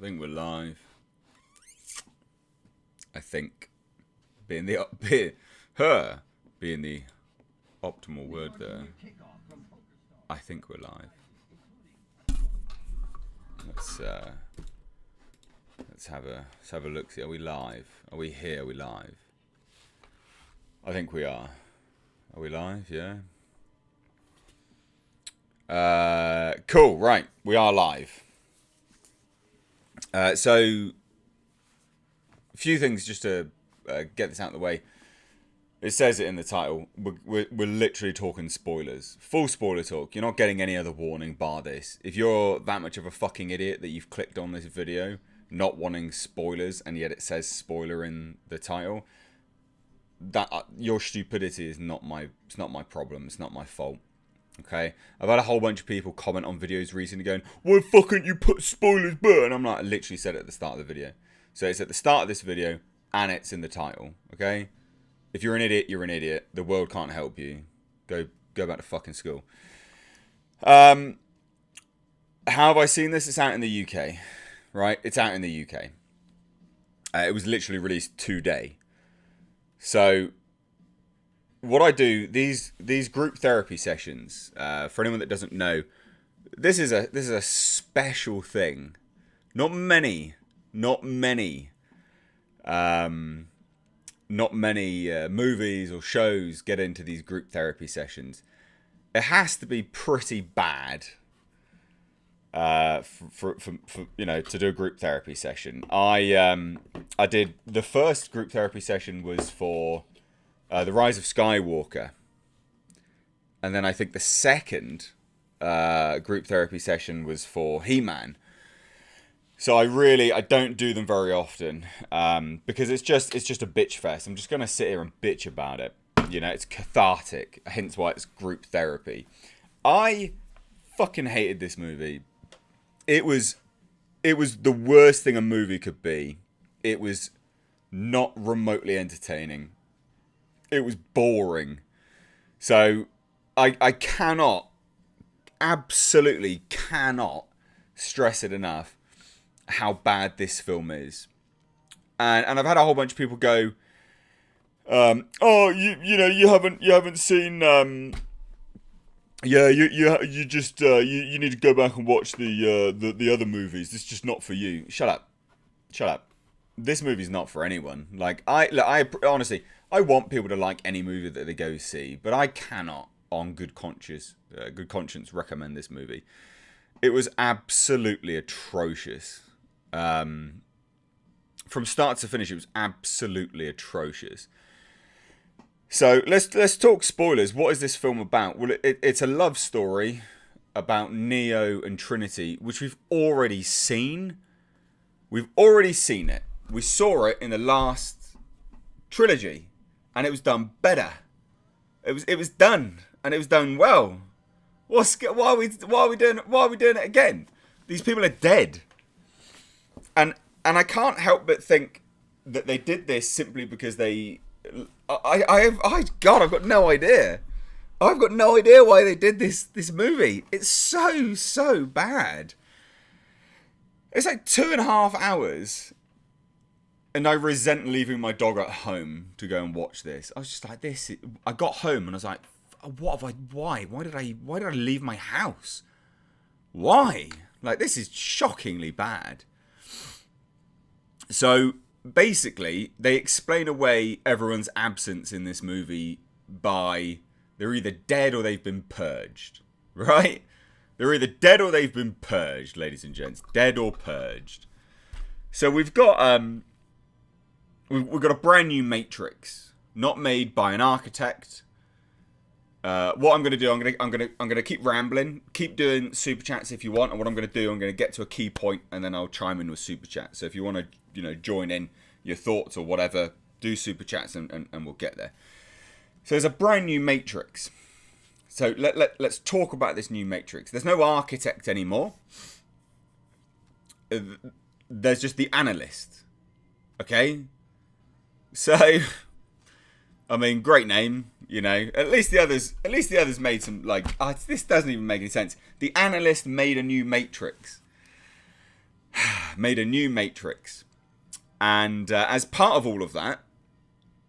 I think we're live. I think being the being the optimal word there. I think we're live. Let's have a look. See, are we live? Are we here? Are we live? I think we are. Are we live? Yeah. Cool. Right, we are live. So, a few things just to get this out of the way. It says it in the title. We're literally talking spoilers. Full spoiler talk. You're not getting any other warning bar this. If you're that much of a fucking idiot that you've clicked on this video, not wanting spoilers, and yet it says spoiler in the title, that your stupidity is not my. It's not my problem. It's not my fault. Okay, I've had a whole bunch of people comment on videos recently going, why fucking you put spoilers, bro? And I'm like, I literally said it at the start of the video. So it's at the start of this video, and it's in the title, okay? If you're an idiot, you're an idiot. The world can't help you. Go back to fucking school. How have I seen this? It's out in the UK, right? It's out in the UK. It was literally released today. So what I do, these group therapy sessions, for anyone that doesn't know, this is a special thing. Not many movies or shows get into these group therapy sessions. It has to be pretty bad for you know, to do a group therapy session. I did the first group therapy session was for The Rise of Skywalker. And then I think the second group therapy session was for He-Man. So I don't do them very often because it's just a bitch fest. I'm just going to sit here and bitch about it. You know, it's cathartic, hence why it's group therapy. I fucking hated this movie. It was the worst thing a movie could be. It was not remotely entertaining. It was boring. So I cannot, absolutely cannot stress it enough how bad this film is. And I've had a whole bunch of people go, oh, you haven't seen, yeah, you just you need to go back and watch the other movies. This is just not for you. Shut up. This movie's not for anyone. Like, I honestly, I want people to like any movie that they go see, but I cannot, on good conscience, recommend this movie. It was absolutely atrocious. From start to finish, it was absolutely atrocious. So let's talk spoilers. What is this film about? Well, it's a love story about Neo and Trinity, which we've already seen. We've already seen it. We saw it in the last trilogy, and it was done better. It was done, and it was done well. Why are we doing it again? These people are dead, and I can't help but think that they did this simply because they. I've got no idea. I've got no idea why they did this movie. It's so bad. It's like 2.5 hours. And I resent leaving my dog at home to go and watch this. I was just like, this. I got home and I was like, why? Why did I leave my house? Why? Like, this is shockingly bad. So basically, they explain away everyone's absence in this movie by they're either dead or they've been purged. Right? They're either dead or they've been purged, ladies and gents. Dead or purged. So we've got we've got a brand new Matrix, not made by an architect. What I'm going to do, I'm going to keep rambling, keep doing super chats if you want, and what I'm going to do, I'm going to get to a key point, and then I'll chime in with super chat. So if you want to, join in your thoughts or whatever, do super chats, and we'll get there. So there's a brand new Matrix. So let's talk about this new Matrix. There's no architect anymore. There's just the Analyst. Okay? So, I mean, great name, At least the others made some, this doesn't even make any sense. The Analyst made a new Matrix. made a new Matrix. And as part of all of that,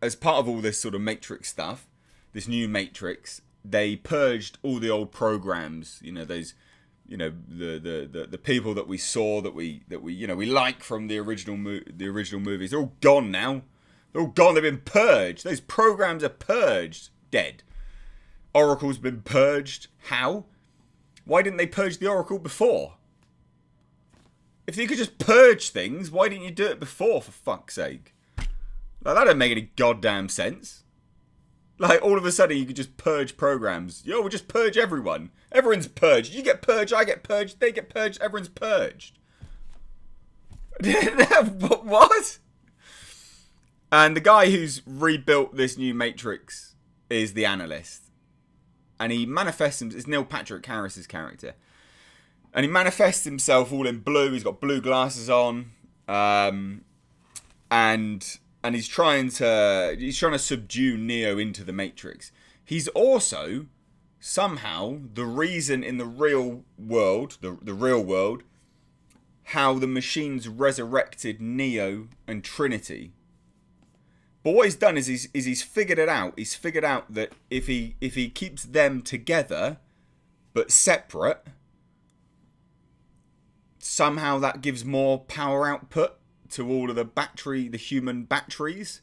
as part of all this sort of Matrix stuff, this new Matrix, they purged all the old programs. You know, those, you know, the people that we saw, that we you know, we like from the original movies. They're all gone now. They're all gone. They've been purged. Those programs are purged. Dead. Oracle's been purged. How? Why didn't they purge the Oracle before? If you could just purge things, why didn't you do it before, for fuck's sake? Like, that don't make any goddamn sense. Like, all of a sudden, you could just purge programs. Yo, we'll just purge everyone. Everyone's purged. You get purged, I get purged, they get purged, everyone's purged. What? And the guy who's rebuilt this new Matrix is the Analyst. And he manifests himself, it's Neil Patrick Harris's character. And he manifests himself all in blue. He's got blue glasses on. And he's trying to subdue Neo into the Matrix. He's also somehow the reason in the real world, the real world, how the machines resurrected Neo and Trinity. But what he's done is he's figured it out. He's figured out that if he keeps them together but separate, somehow that gives more power output to all of the human batteries.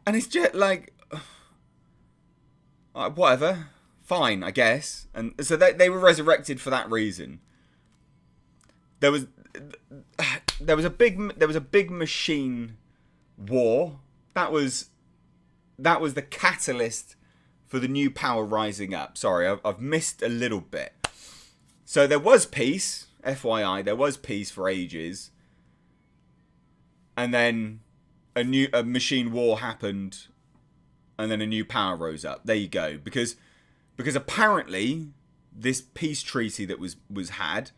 And it's just like, whatever, fine, I guess. And so they were resurrected for that reason. There was a big machine war. That was the catalyst for the new power rising up. Sorry, I've missed a little bit. So there was peace, FYI, there was peace for ages. And then a machine war happened, and then a new power rose up. There you go. Because apparently this peace treaty that was had,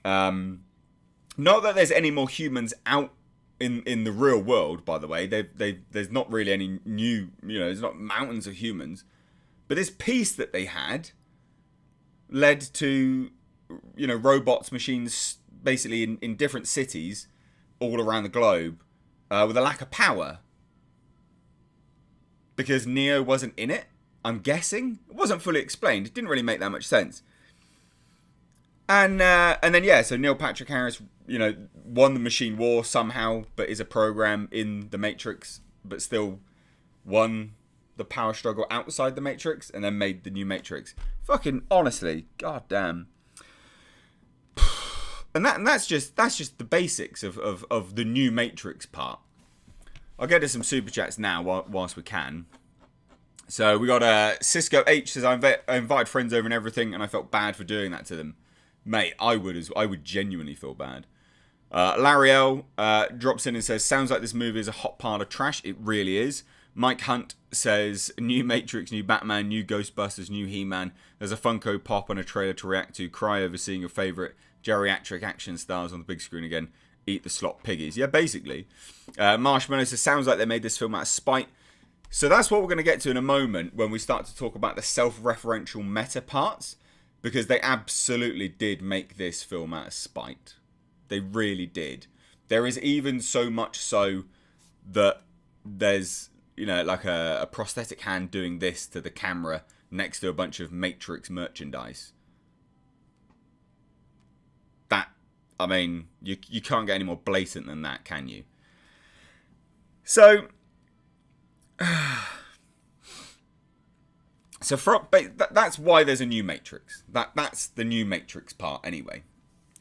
not that there's any more humans out in the real world, by the way. There's not really any new, you know, there's not mountains of humans. But this peace that they had led to, you know, robots, machines, basically in different cities all around the globe, with a lack of power. Because Neo wasn't in it, I'm guessing. It wasn't fully explained. It didn't really make that much sense. And then, yeah, so Neil Patrick Harris, you know, won the machine war somehow, but is a program in the Matrix, but still won the power struggle outside the Matrix, and then made the new Matrix. Fucking honestly, goddamn. And that's just the basics of the new Matrix part. I'll get to some super chats now whilst we can. So we got Cisco H says, I invited friends over and everything, and I felt bad for doing that to them. Mate, I would genuinely feel bad. Larry L drops in and says, sounds like this movie is a hot pile of trash. It really is. Mike Hunt says, new Matrix, new Batman, new Ghostbusters, new He-Man. There's a Funko Pop and a trailer to react to. Cry over seeing your favourite geriatric action stars on the big screen again. Eat the slot piggies. Yeah, basically. Marshmallow says, sounds like they made this film out of spite. So that's what we're going to get to in a moment when we start to talk about the self-referential meta parts. Because they absolutely did make this film out of spite. They really did. There is even so much so that there's, you know, like a prosthetic hand doing this to the camera next to a bunch of Matrix merchandise. That, I mean, you can't get any more blatant than that, can you? So, that's why there's a new Matrix. That's the new Matrix part anyway.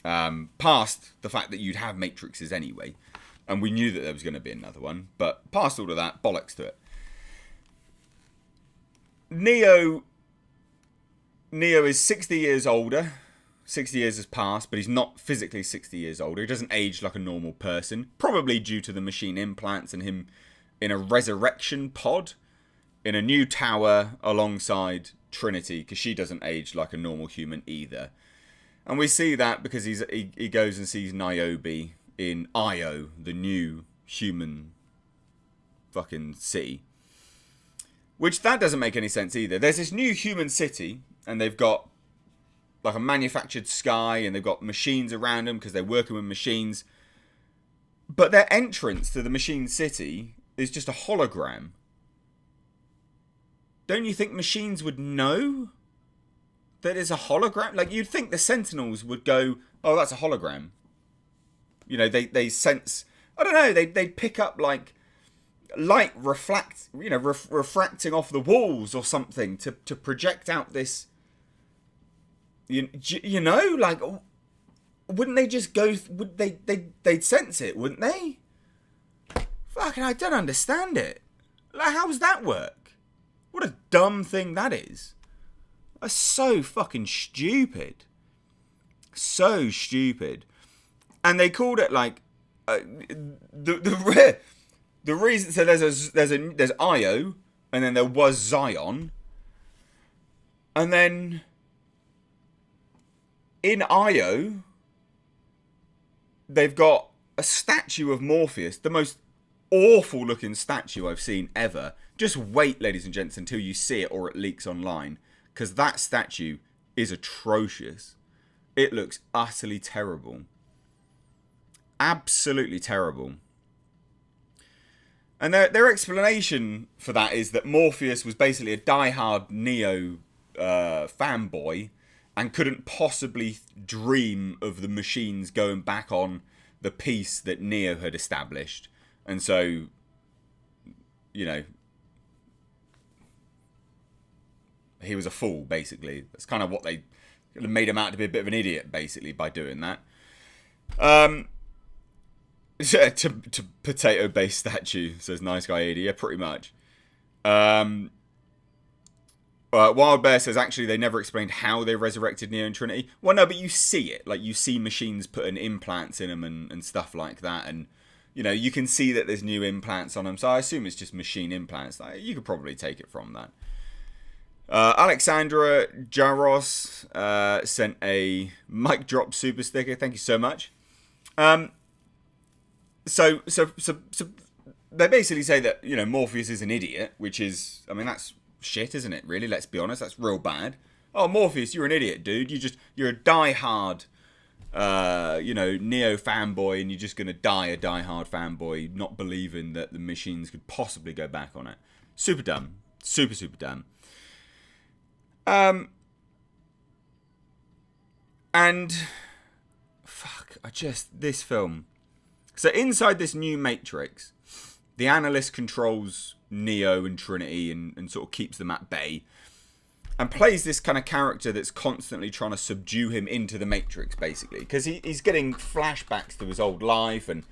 Past the fact that you'd have Matrixes anyway. And we knew that there was going to be another one. But past all of that, bollocks to it. Neo is 60 years older. 60 years has passed, but he's not physically 60 years older. He doesn't age like a normal person. Probably due to the machine implants and him in a resurrection pod. In a new tower alongside Trinity, because she doesn't age like a normal human either. And we see that because he goes and sees Niobe in Io, the new human fucking city. Which, that doesn't make any sense either. There's this new human city, and they've got like a manufactured sky, and they've got machines around them because they're working with machines. But their entrance to the machine city is just a hologram. Don't you think machines would know that it's a hologram? Like, you'd think the Sentinels would go, oh, that's a hologram. You know, they sense, I don't know, they'd pick up, like, light refracting off the walls or something to project out this, you know, like, wouldn't they just go, they'd sense it, wouldn't they? Fucking, I don't understand it. Like, how does that work? What a dumb thing that is. That's so fucking stupid. So stupid. And they called it like the reason. So there's Io, and then there was Zion, and then in Io they've got a statue of Morpheus, the most awful looking statue I've seen ever. Just wait, ladies and gents, until you see it or it leaks online, because that statue is atrocious. It looks utterly terrible. Absolutely terrible. And their explanation for that is that Morpheus was basically a diehard Neo fanboy and couldn't possibly dream of the machines going back on the peace that Neo had established. And so, you know, he was a fool, basically. That's kind of what they made him out to be, a bit of an idiot, basically, by doing that. To potato-based statue, says Nice Guy 80. Yeah, pretty much. Wild Bear says, actually, they never explained how they resurrected Neo and Trinity. Well, no, but you see it. Like, you see machines putting implants in them and stuff like that. And, you know, you can see that there's new implants on them. So I assume it's just machine implants. Like, you could probably take it from that. Alexandra Jaros sent a mic drop super sticker. Thank you so much. So they basically say that, you know, Morpheus is an idiot, which is, I mean, that's shit, isn't it? Really, let's be honest, that's real bad. Oh, Morpheus, you're an idiot, dude. You're a diehard, you know, Neo fanboy, and you're just gonna die a diehard fanboy, not believing that the machines could possibly go back on it. Super dumb, super dumb. And fuck, this film. So inside this new Matrix, the Analyst controls Neo and Trinity and sort of keeps them at bay, and plays this kind of character that's constantly trying to subdue him into the Matrix, basically, because he's getting flashbacks to his old life, and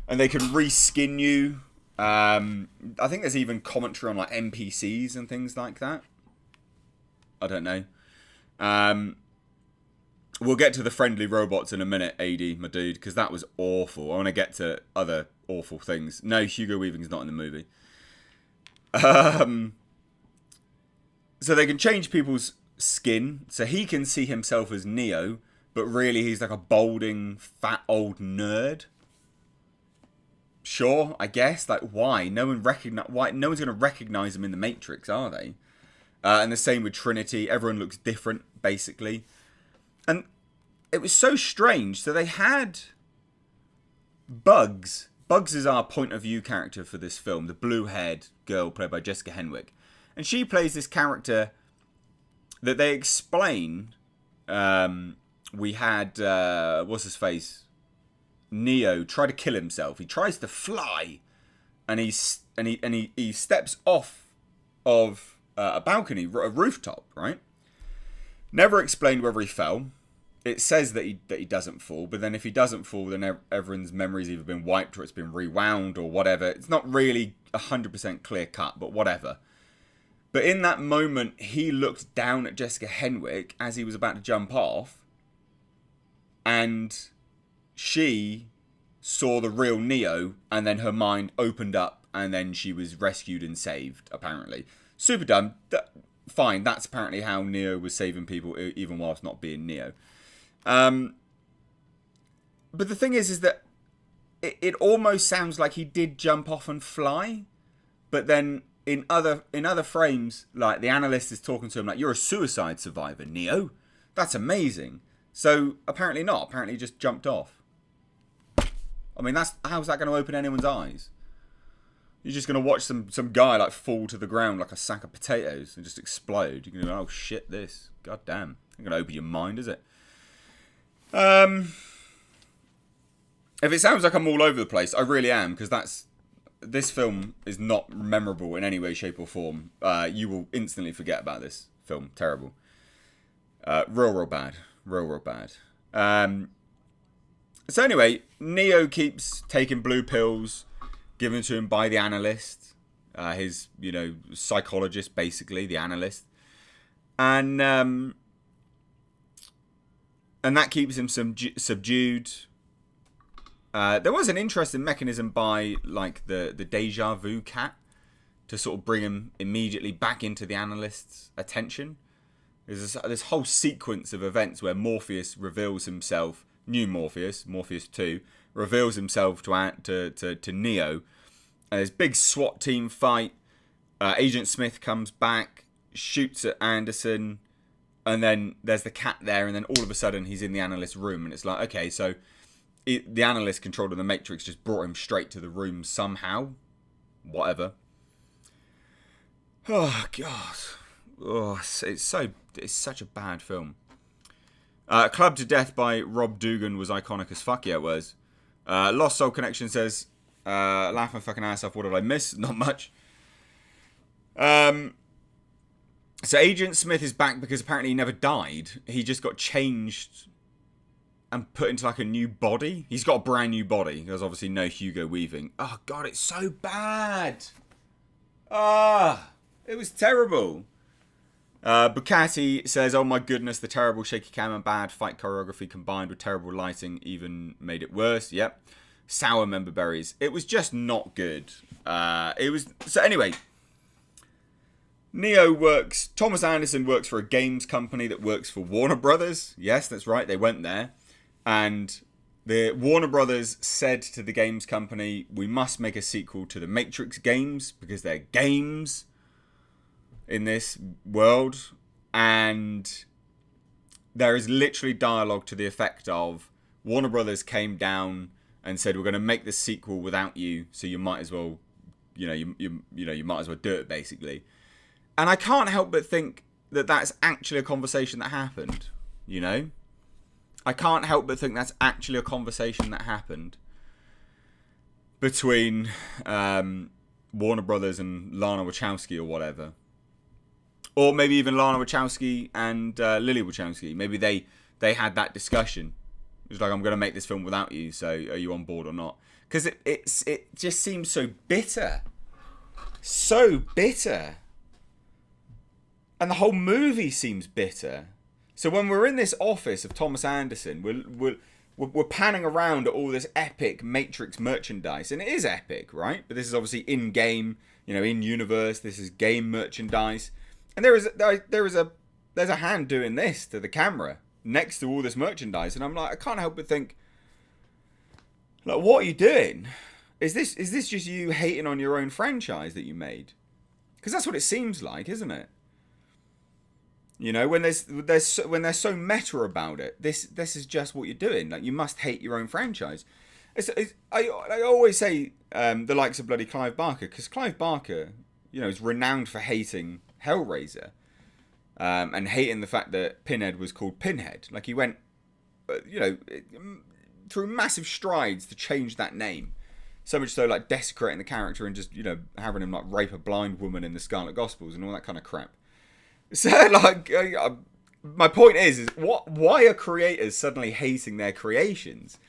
they can reskin you. I think there's even commentary on like NPCs and things like that. I don't know. We'll get to the friendly robots in a minute, AD, my dude, because that was awful. I want to get to other awful things. No, Hugo Weaving's not in the movie. So they can change people's skin. So he can see himself as Neo, but really he's like a balding, fat old nerd. Sure, I guess. Like, why? No one's going to recognize him in the Matrix, are they? And the same with Trinity. Everyone looks different, basically. And it was so strange. So they had Bugs. Bugs is our point of view character for this film. The blue-haired girl played by Jessica Henwick. And she plays this character that they explain. We had, what's his face? Neo try to kill himself. He tries to fly. And he steps off of a balcony, a rooftop, right? Never explained whether he fell. It says that he doesn't fall, but then if he doesn't fall, then everyone's memory's either been wiped or it's been rewound or whatever. It's not really 100% clear cut, but whatever. But in that moment, he looked down at Jessica Henwick as he was about to jump off, and she saw the real Neo, and then her mind opened up, and then she was rescued and saved, apparently. Super dumb. Fine, that's apparently how Neo was saving people, even whilst not being Neo. But the thing is that it almost sounds like he did jump off and fly, but then in other frames, like the Analyst is talking to him like, you're a suicide survivor, Neo. That's amazing. So apparently not. Apparently he just jumped off. I mean, how's that going to open anyone's eyes? You're just going to watch some guy like fall to the ground like a sack of potatoes and just explode. You're going to go, oh shit, this. God damn. It's not going to open your mind, is it? If it sounds like I'm all over the place, I really am, because this film is not memorable in any way, shape or form. You will instantly forget about this film. Terrible. Real bad. Real bad. So anyway, Neo keeps taking blue pills given to him by the Analyst. His, psychologist, basically, the Analyst. And that keeps him subdued. There was an interesting mechanism by, like, the deja vu cat to sort of bring him immediately back into the Analyst's attention. There's this whole sequence of events where Morpheus reveals himself, new Morpheus 2, reveals himself to Neo. And there's big SWAT team fight. Agent Smith comes back, shoots at Anderson, and then there's the cat there, and then all of a sudden he's in the Analyst's room, and it's like, okay, so the Analyst control of the Matrix just brought him straight to the room somehow. Whatever. Oh, God. Oh, it's such a bad film. Clubbed to Death by Rob Dugan was iconic as fuck. Yeah, it was. Lost Soul Connection says, laugh my fucking ass off. What did I miss? Not much. So Agent Smith is back because apparently he never died. He just got changed and put into like a new body. He's got a brand new body. There's obviously no Hugo Weaving. Oh, God, it's so bad. It was terrible. Bukati says, oh my goodness, the terrible shaky cam and bad fight choreography combined with terrible lighting even made it worse. Yep. Sour member berries. It was just not good. So anyway, Thomas Anderson works for a games company that works for Warner Brothers. Yes, that's right. They went there. And the Warner Brothers said to the games company, we must make a sequel to the Matrix games because they're games in this world. And there is literally dialogue to the effect of Warner Brothers came down and said, we're going to make this sequel without you, so you might as well, you might as well do it, basically. And I can't help but think that that's actually a conversation that happened, I can't help but think that's actually a conversation that happened between Warner Brothers and Lana Wachowski or whatever. Or maybe even Lana Wachowski and Lily Wachowski. Maybe they had that discussion. It was like, I'm going to make this film without you, so are you on board or not? Because it just seems so bitter. So bitter. And the whole movie seems bitter. So when we're in this office of Thomas Anderson, we're panning around at all this epic Matrix merchandise. And it is epic, right? But this is obviously in-game, in-universe. This is game merchandise. And there's a hand doing this to the camera next to all this merchandise, and I'm like, I can't help but think, like, what are you doing? Is this just you hating on your own franchise that you made? Because that's what it seems like, isn't it? When they're so meta about it, this is just what you're doing. Like, you must hate your own franchise. I always say the likes of bloody Clive Barker, because Clive Barker, is renowned for hating Hellraiser, and hating the fact that Pinhead was called Pinhead. Like, he went, through massive strides to change that name. So much so, like, desecrating the character and just, having him, like, rape a blind woman in the Scarlet Gospels and all that kind of crap. So, like, my point is why are creators suddenly hating their creations?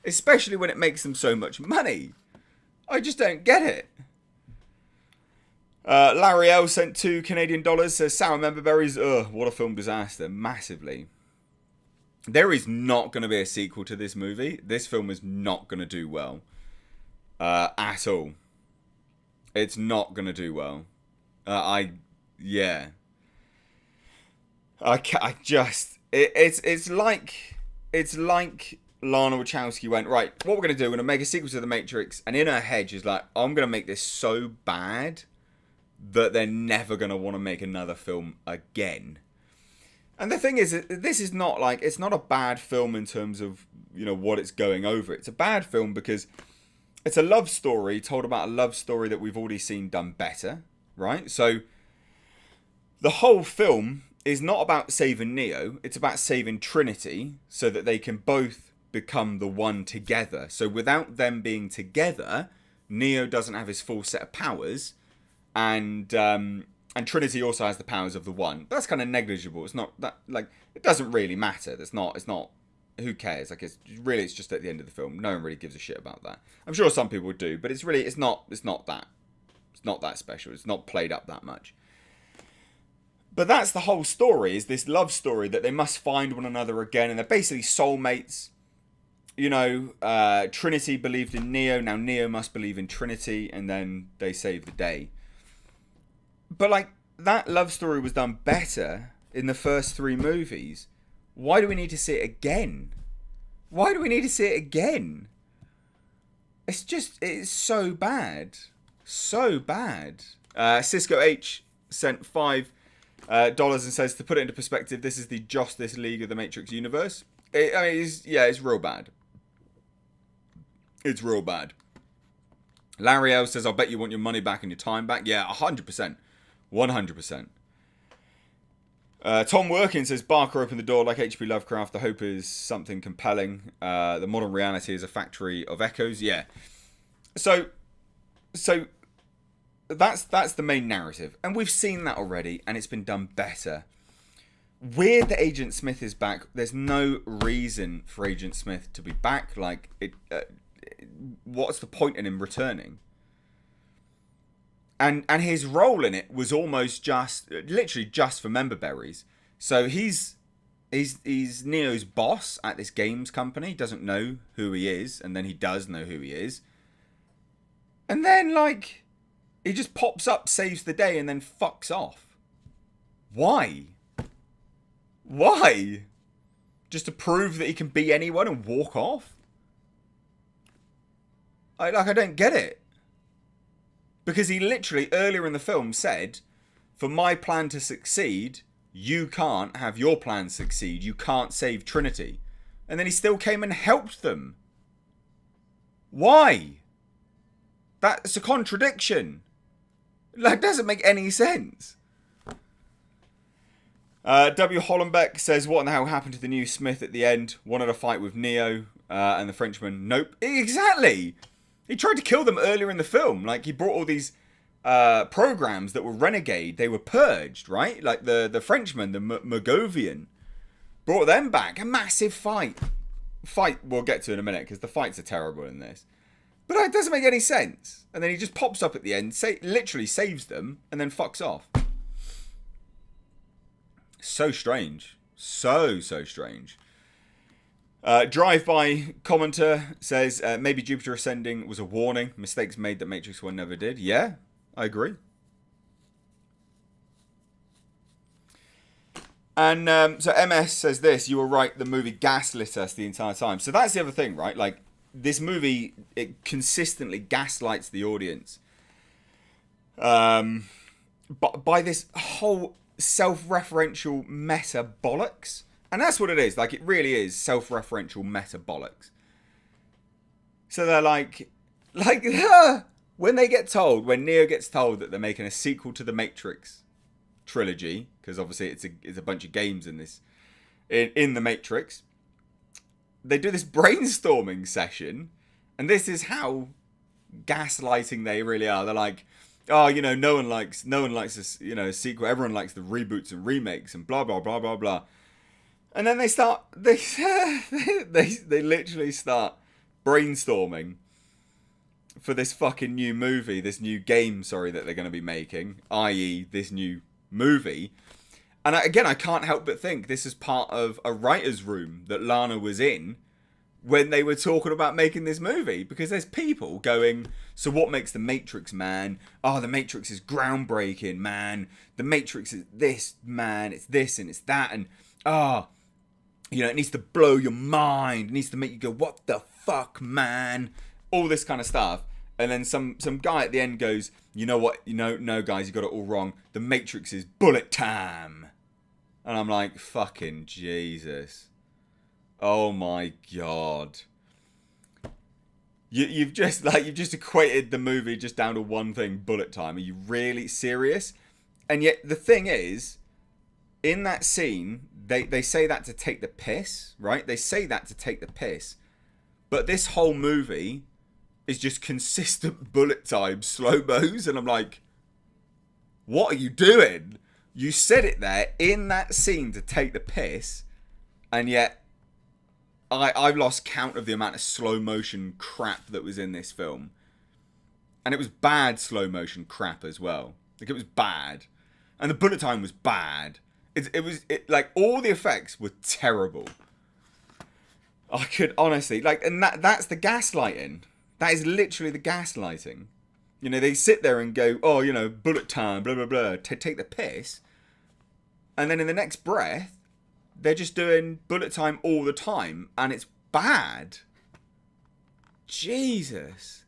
Especially when it makes them so much money. I just don't get it. Larry L sent $2 says, sour member berries, what a film disaster. Massively. There is not going to be a sequel to this movie. This film is not going to do well. At all. It's not going to do well. It's like Lana Wachowski went, right, what we're going to do, we're going to make a sequel to The Matrix, and in her head she's like, I'm going to make this so bad that they're never going to want to make another film again. And the thing is, this is not like, it's not a bad film in terms of, you know, what it's going over. It's a bad film because it's a love story told about a love story that we've already seen done better, right? So the whole film is not about saving Neo. It's about saving Trinity so that they can both become the one together. So without them being together, Neo doesn't have his full set of powers, and Trinity also has the powers of the one. That's kind of negligible. It's not that, like, it doesn't really matter. It's not. Who cares? Like, it's just at the end of the film. No one really gives a shit about that. I'm sure some people do, but it's not that special. It's not played up that much. But that's the whole story, is this love story that they must find one another again, and they're basically soulmates. You know, Trinity believed in Neo, now Neo must believe in Trinity, and then they save the day. But, like, that love story was done better in the first 3 movies. Why do we need to see it again? Why do we need to see it again? It's so bad. So bad. Cisco H sent $5 and says, to put it into perspective, this is the Justice League of the Matrix universe. It's real bad. It's real bad. Larry L says, I'll bet you want your money back and your time back. Yeah, 100%. 100%. Tom Workin says, Barker opened the door like H.P. Lovecraft. The hope is something compelling. The modern reality is a factory of echoes. Yeah. So that's the main narrative. And we've seen that already, and it's been done better. Weird that Agent Smith is back. There's no reason for Agent Smith to be back. Like, what's the point in him returning? And his role in it was almost literally just for member berries. So he's Neo's boss at this games company. Doesn't know who he is, and then he does know who he is. And then, like, he just pops up, saves the day, and then fucks off. Why? Why? Just to prove that he can be anyone and walk off? I don't get it. Because he literally, earlier in the film, said, for my plan to succeed, you can't have your plan succeed. You can't save Trinity. And then he still came and helped them. Why? That's a contradiction. That doesn't make any sense. W. Hollenbeck says, what in the hell happened to the new Smith at the end? Wanted a fight with Neo and the Frenchman. Nope. Exactly. He tried to kill them earlier in the film. Like, he brought all these programs that were renegade. They were purged, right? Like the Frenchman, the Mogovian. Brought them back. A massive fight. Fight we'll get to in a minute, because the fights are terrible in this. But it doesn't make any sense. And then he just pops up at the end, literally saves them, and then fucks off. So strange. So strange. Drive-by commenter says, maybe Jupiter Ascending was a warning. Mistakes made that Matrix 1 never did. Yeah, I agree. And so MS says this, you were right, the movie gaslit us the entire time. So that's the other thing, right? Like, this movie, it consistently gaslights the audience. But by this whole self-referential meta bollocks. And that's what it is. Like, it really is self-referential meta bollocks. So they're like when Neo gets told that they're making a sequel to the Matrix trilogy, because obviously it's a bunch of games in this, in the Matrix, they do this brainstorming session, and this is how gaslighting they really are. They're like, oh, you know, no one likes this, you know, sequel. Everyone likes the reboots and remakes and blah blah blah blah blah. And then they literally start brainstorming for this fucking new movie, this new game, that they're going to be making, i.e. this new movie. And I can't help but think this is part of a writer's room that Lana was in when they were talking about making this movie. Because there's people going, so what makes the Matrix, man? Oh, the Matrix is groundbreaking, man. The Matrix is this, man. It's this and it's that. And, you know, it needs to blow your mind. It needs to make you go, what the fuck, man? All this kind of stuff. And then some guy at the end goes, you know what? No, guys, you got it all wrong. The Matrix is bullet time. And I'm like, fucking Jesus. Oh my God. You've just equated the movie just down to one thing, bullet time. Are you really serious? And yet the thing is, in that scene, they say that to take the piss, right? They say that to take the piss. But this whole movie is just consistent bullet time, slow-mos, and I'm like, what are you doing? You said it there in that scene to take the piss, and yet I've lost count of the amount of slow-motion crap that was in this film. And it was bad slow-motion crap as well. Like, it was bad. And the bullet time was bad. It was like, all the effects were terrible. I could honestly, like, and that's the gaslighting. That is literally the gaslighting. You know, they sit there and go, oh, you know, bullet time, blah, blah, blah, to take the piss. And then in the next breath, they're just doing bullet time all the time. And it's bad. Jesus.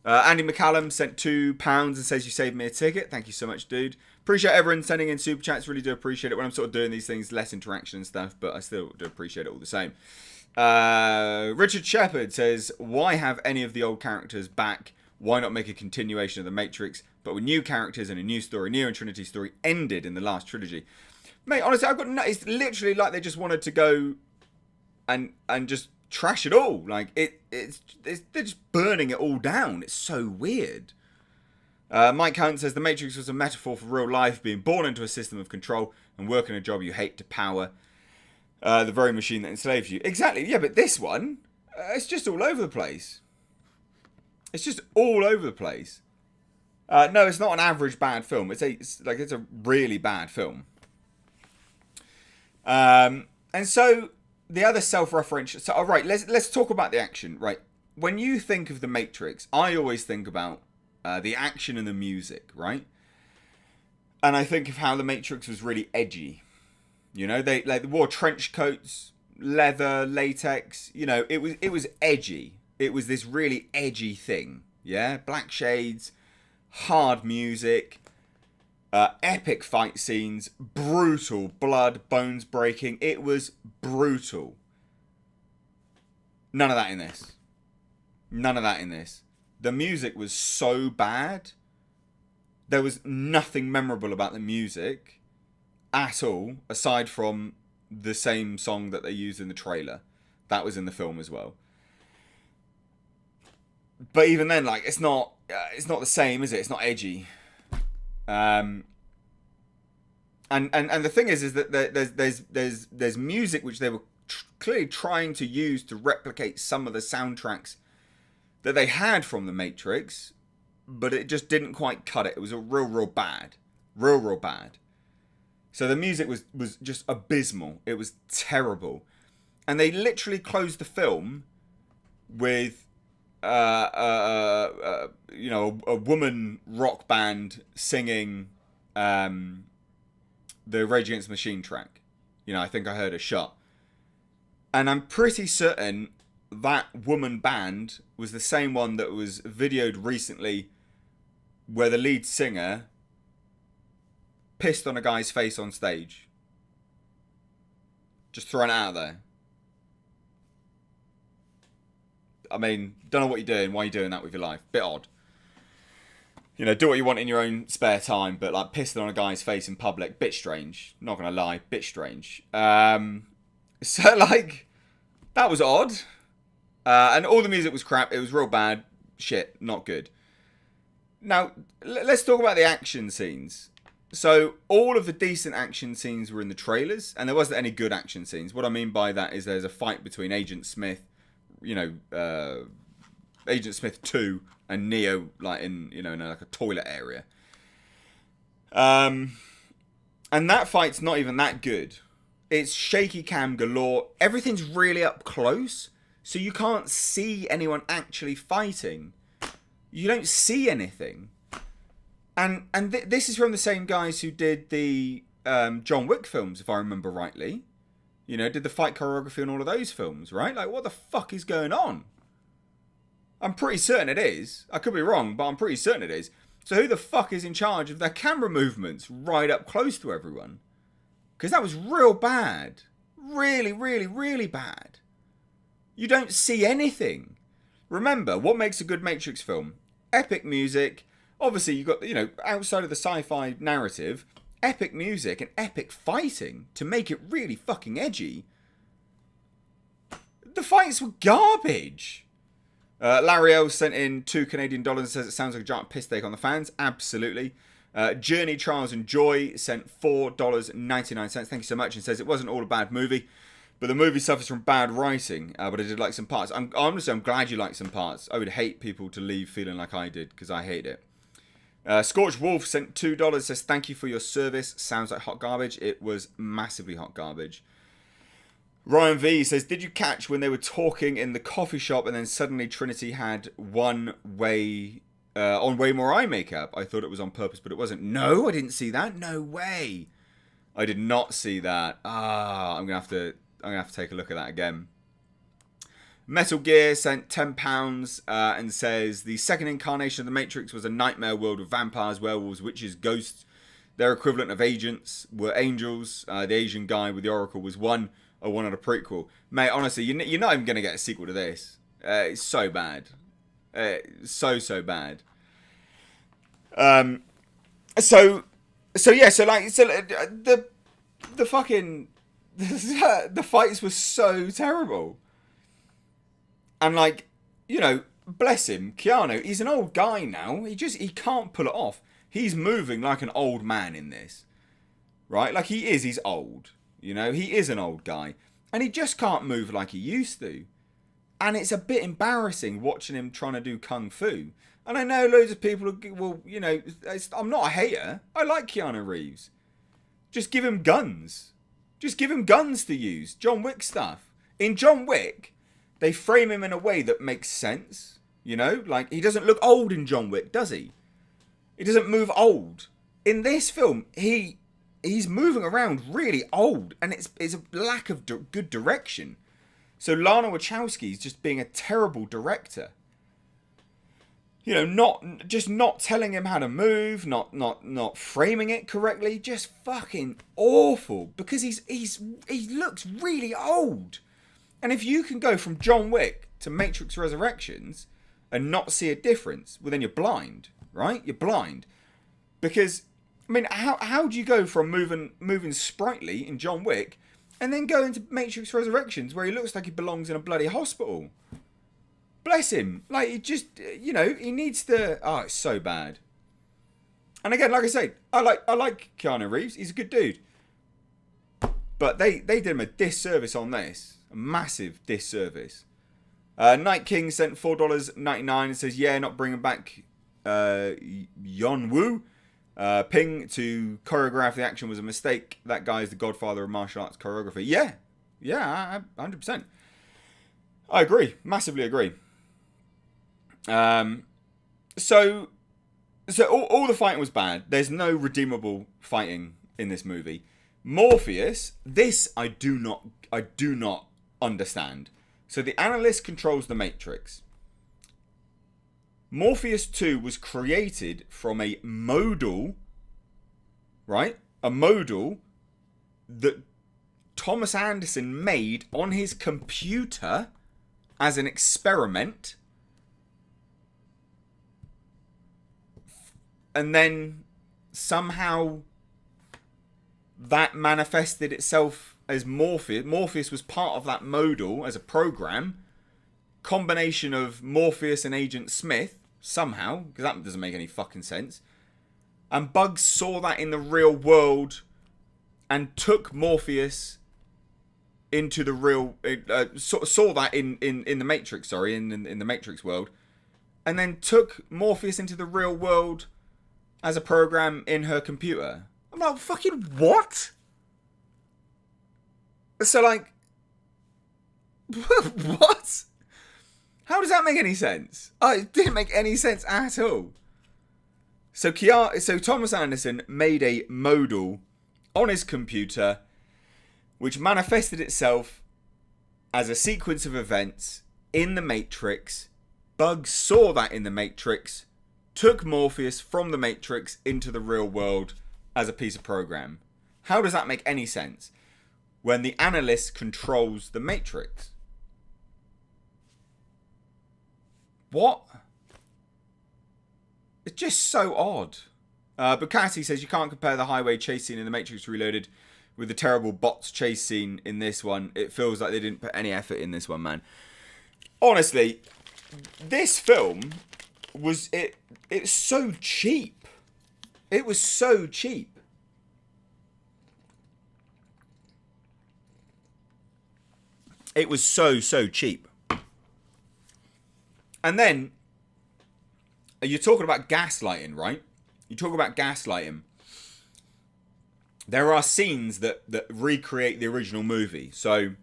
Andy McCallum sent £2 and says, you saved me a ticket. Thank you so much, dude. Appreciate everyone sending in super chats. Really do appreciate it. When I'm sort of doing these things, less interaction and stuff, but I still do appreciate it all the same. Richard Shepard says, why have any of the old characters back? Why not make a continuation of The Matrix, but with new characters and a new story? Neo and Trinity story ended in the last trilogy. Mate, honestly, I've got no, it's literally like they just wanted to go and just trash it all. Like, it's they're just burning it all down. It's so weird. Mike Hunt says, The Matrix was a metaphor for real life, being born into a system of control and working a job you hate to power the very machine that enslaves you. Exactly, yeah, but this one, it's just all over the place. It's just all over the place. No, it's not an average bad film. It's a really bad film. And so the other self-referential. So, all right, let's talk about the action. Right, when you think of The Matrix, I always think about the action and the music, right? And I think of how The Matrix was really edgy. You know, they wore trench coats, leather, latex. You know, it was edgy. It was this really edgy thing. Yeah, black shades, hard music, epic fight scenes, brutal blood, bones breaking. It was brutal. None of that in this. None of that in this. The music was so bad. There was nothing memorable about the music at all, aside from the same song that they used in the trailer. That was in the film as well. But even then, like, it's not the same, is it? It's not edgy. And the thing is that there's music which they were clearly trying to use to replicate some of the soundtracks that they had from The Matrix, but it just didn't quite cut it. It was a real bad. Real bad. So the music was just abysmal. It was terrible. And they literally closed the film with a woman rock band singing the Rage Against the Machine track. You know, I think I heard a shot. And I'm pretty certain that woman band was the same one that was videoed recently where the lead singer pissed on a guy's face on stage. Just throwing it out there. I mean, don't know what you're doing. Why are you doing that with your life? Bit odd. You know, do what you want in your own spare time, but like pissing on a guy's face in public, bit strange. Not gonna lie, bit strange. So like, that was odd. And all the music was crap. It was real bad. Shit, not good. Now, let's talk about the action scenes. So, all of the decent action scenes were in the trailers, and there wasn't any good action scenes. What I mean by that is there's a fight between Agent Smith, Agent Smith 2 and Neo, like in like a toilet area. And that fight's not even that good. It's shaky cam galore. Everything's really up close, so you can't see anyone actually fighting. You don't see anything. And this is from the same guys who did the John Wick films, if I remember rightly. You know, did the fight choreography on all of those films, right? Like, what the fuck is going on? I'm pretty certain it is. I could be wrong, but I'm pretty certain it is. So who the fuck is in charge of their camera movements right up close to everyone? Because that was real bad. Really, really, really bad. You don't see anything. Remember, what makes a good Matrix film? Epic music. Obviously, you've got, outside of the sci-fi narrative, epic music and epic fighting to make it really fucking edgy. The fights were garbage. Larry L sent in $2 Canadian and says it sounds like a giant piss take on the fans. Absolutely. Journey, Trials and Joy sent $4.99. Thank you so much. And says it wasn't all a bad movie, but the movie suffers from bad writing. But I did like some parts. I'm glad you like some parts. I would hate people to leave feeling like I did, because I hate it. Scorched Wolf sent $2. Says thank you for your service. Sounds like hot garbage. It was massively hot garbage. Ryan V says, did you catch when they were talking in the coffee shop and then suddenly Trinity had on way more eye makeup? I thought it was on purpose, but it wasn't. No, I didn't see that. No way. I did not see that. I'm gonna have to take a look at that again. Metal Gear sent £10 and says the second incarnation of the Matrix was a nightmare world with vampires, werewolves, witches, ghosts. Their equivalent of agents were angels. The Asian guy with the Oracle was one. I wanted a prequel. Mate, honestly, you're not even going to get a sequel to this. It's so bad. So bad. The fucking... the fights were so terrible. And bless him, Keanu, he's an old guy now. He can't pull it off. He's moving like an old man in this. Right? Like he's old. He is an old guy. And he just can't move like he used to. And it's a bit embarrassing watching him trying to do kung fu. And I know loads of people I'm not a hater. I like Keanu Reeves. Just give him guns. Just give him guns to use. John Wick stuff. In John Wick, they frame him in a way that makes sense. He doesn't look old in John Wick, does he? He doesn't move old. In this film, he's moving around really old, and it's a lack of good direction. So Lana Wachowski's just being a terrible director. Not telling him how to move, not framing it correctly, just fucking awful. Because he looks really old. And if you can go from John Wick to Matrix Resurrections and not see a difference, well then you're blind, right? You're blind. Because how do you go from moving sprightly in John Wick and then go into Matrix Resurrections where he looks like he belongs in a bloody hospital? Bless him. He just, he needs to... Oh, it's so bad. And again, like I say, I like Keanu Reeves. He's a good dude. But they did him a disservice on this. A massive disservice. Night King sent $4.99 and says, yeah, not bringing back Yon Woo. Ping to choreograph the action was a mistake. That guy is the godfather of martial arts choreography. Yeah, 100%. I agree, massively agree. So all the fighting was bad. There's no redeemable fighting in this movie. Morpheus, this I do not understand. So the Analyst controls the Matrix. Morpheus 2 was created from a modal, right? A modal that Thomas Anderson made on his computer as an experiment. And then somehow that manifested itself as Morpheus. Morpheus was part of that modal as a program. Combination of Morpheus and Agent Smith. Somehow, because that doesn't make any fucking sense. And Bugs saw that in the real world and took Morpheus into the real... saw that in the Matrix, sorry, in the Matrix world. And then took Morpheus into the real world as a program in her computer. I'm like, fucking what? So, what? How does that make any sense? Oh, it didn't make any sense at all. So Thomas Anderson made a modal on his computer which manifested itself as a sequence of events in the Matrix. Bugs saw that in the Matrix, took Morpheus from the Matrix into the real world as a piece of program. How does that make any sense when the Analyst controls the Matrix? What? It's just so odd. But Cassie says you can't compare the highway chase scene in The Matrix Reloaded with the terrible bots chase scene in this one. It feels like they didn't put any effort in this one, man. Honestly, this film was it's so cheap. It was so cheap. It was so cheap. And then you're talking about gaslighting, right? You talk about gaslighting. There are scenes that recreate the original movie. So,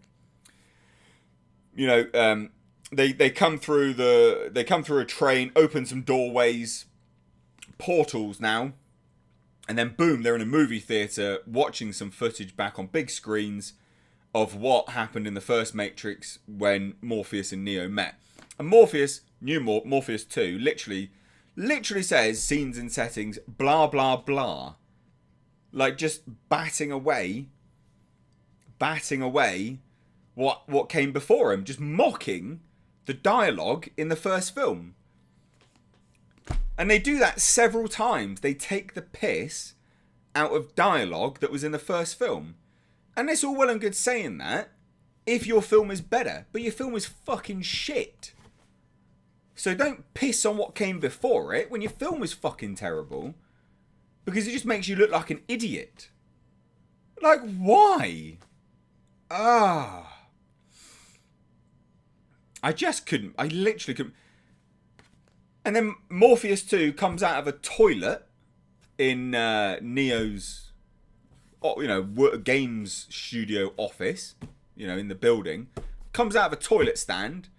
you know, they come through a train, open some doorways, portals now, and then boom, they're in a movie theater watching some footage back on big screens of what happened in the first Matrix when Morpheus and Neo met. And Morpheus, Morpheus 2, literally says scenes and settings, blah blah blah. Like just batting away what came before him, just mocking the dialogue in the first film. And they do that several times. They take the piss out of dialogue that was in the first film. And it's all well and good saying that if your film is better, but your film is fucking shit. So don't piss on what came before it when your film is fucking terrible, because it just makes you look like an idiot. Like, why? I just couldn't. I literally couldn't. And then Morpheus 2 comes out of a toilet in Neo's, games studio office, in the building. Comes out of a toilet stand.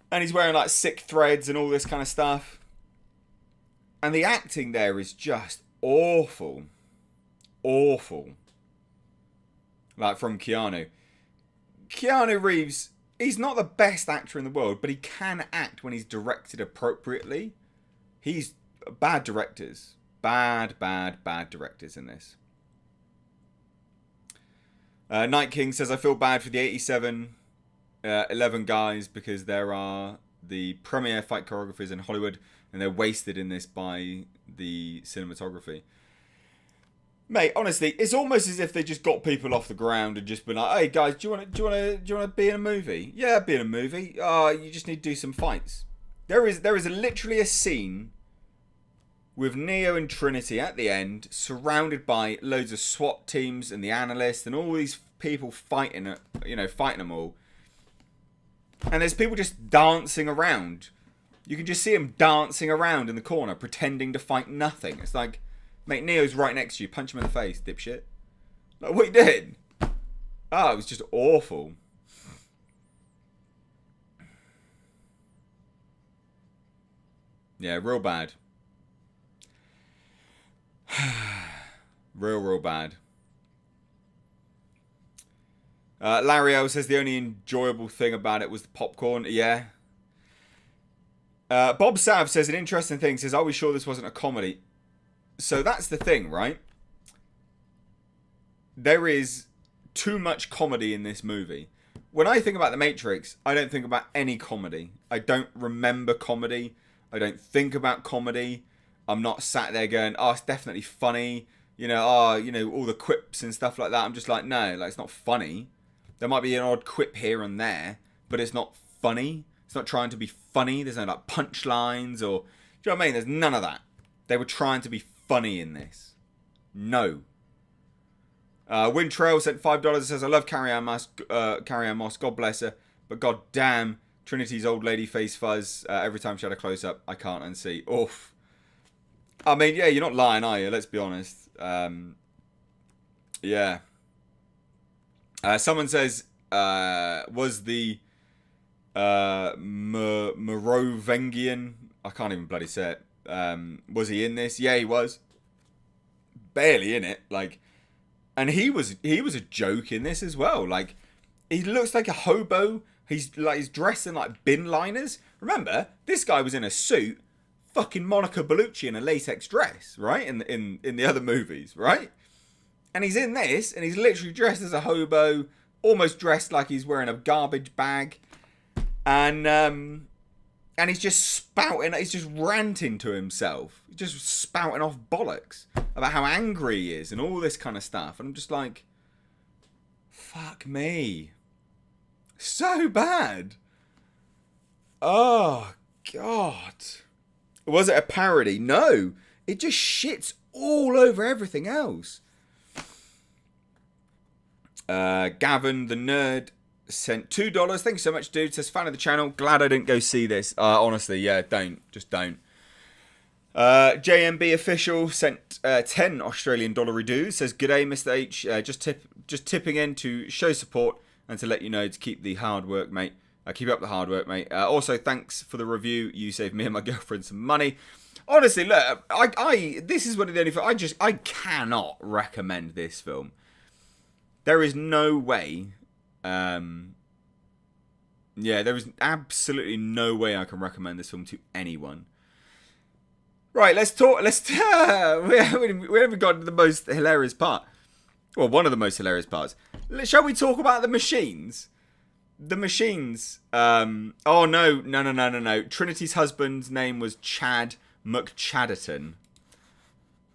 And he's wearing like sick threads and all this kind of stuff. And the acting there is just awful. Awful. Like from Keanu. Keanu Reeves, he's not the best actor in the world, but he can act when he's directed appropriately. He's bad directors. Bad directors in this. Night King says, I feel bad for the 87 11 guys because there are the premier fight choreographers in Hollywood and they're wasted in this by the cinematography. Mate, honestly, it's almost as if they just got people off the ground and just been like, "Hey guys, do you want to be in a movie? Yeah, be in a movie. You just need to do some fights." There is literally a scene with Neo and Trinity at the end, surrounded by loads of SWAT teams and the Analyst and all these people fighting them all. And there's people just dancing around. You can just see them dancing around in the corner, pretending to fight nothing. It's like, mate, Neo's right next to you. Punch him in the face, dipshit. Like, what you did? It was just awful. Yeah, real bad. real bad. Larry O says the only enjoyable thing about it was the popcorn. Yeah. Bob Sav says an interesting thing. Says, are we sure this wasn't a comedy? So that's the thing, right? There is too much comedy in this movie. When I think about The Matrix, I don't think about any comedy. I don't remember comedy. I don't think about comedy. I'm not sat there going, oh, it's definitely funny. All the quips and stuff like that. I'm just like, no, like it's not funny. There might be an odd quip here and there, but it's not funny. It's not trying to be funny. There's no like punchlines or... Do you know what I mean? There's none of that. They were trying to be funny in this. No. Wintrail sent $5. Says, I love Carrie Ann Moss. God bless her. But god damn, Trinity's old lady face fuzz. Every time she had a close-up, I can't unsee. Oof. I mean, yeah, you're not lying, are you? Let's be honest. Yeah. Someone says, was the Merovingian, I can't even bloody say it, was he in this? Yeah, he was. Barely in it, like, and he was a joke in this as well. Like, he looks like a hobo. He's dressed in like bin liners. Remember, this guy was in a suit, fucking Monica Bellucci in a latex dress, right? In the other movies, right? And he's in this, and he's literally dressed as a hobo, almost dressed like he's wearing a garbage bag. And he's just spouting, he's just ranting to himself. Just spouting off bollocks about how angry he is and all this kind of stuff. And I'm just like, fuck me. So bad. Oh, God. Was it a parody? No. It just shits all over everything else. Gavin the Nerd sent $2. Thank you so much, dude. Says, fan of the channel. Glad I didn't go see this. Honestly, yeah, don't. Just don't. JMB Official sent 10 Australian dollar dues. Says, g'day, Mr. H. Just tipping in to show support and to let you know to keep the hard work, mate. Keep up the hard work, mate. Also, thanks for the review. You saved me and my girlfriend some money. Honestly, look, this is one of the only films I cannot recommend this film. There is no way. Yeah, there is absolutely no way I can recommend this film to anyone. Right, let's talk. We haven't got to the most hilarious part. Well, one of the most hilarious parts. Shall we talk about the machines? The machines. Oh, no. Trinity's husband's name was Chad McChadderton.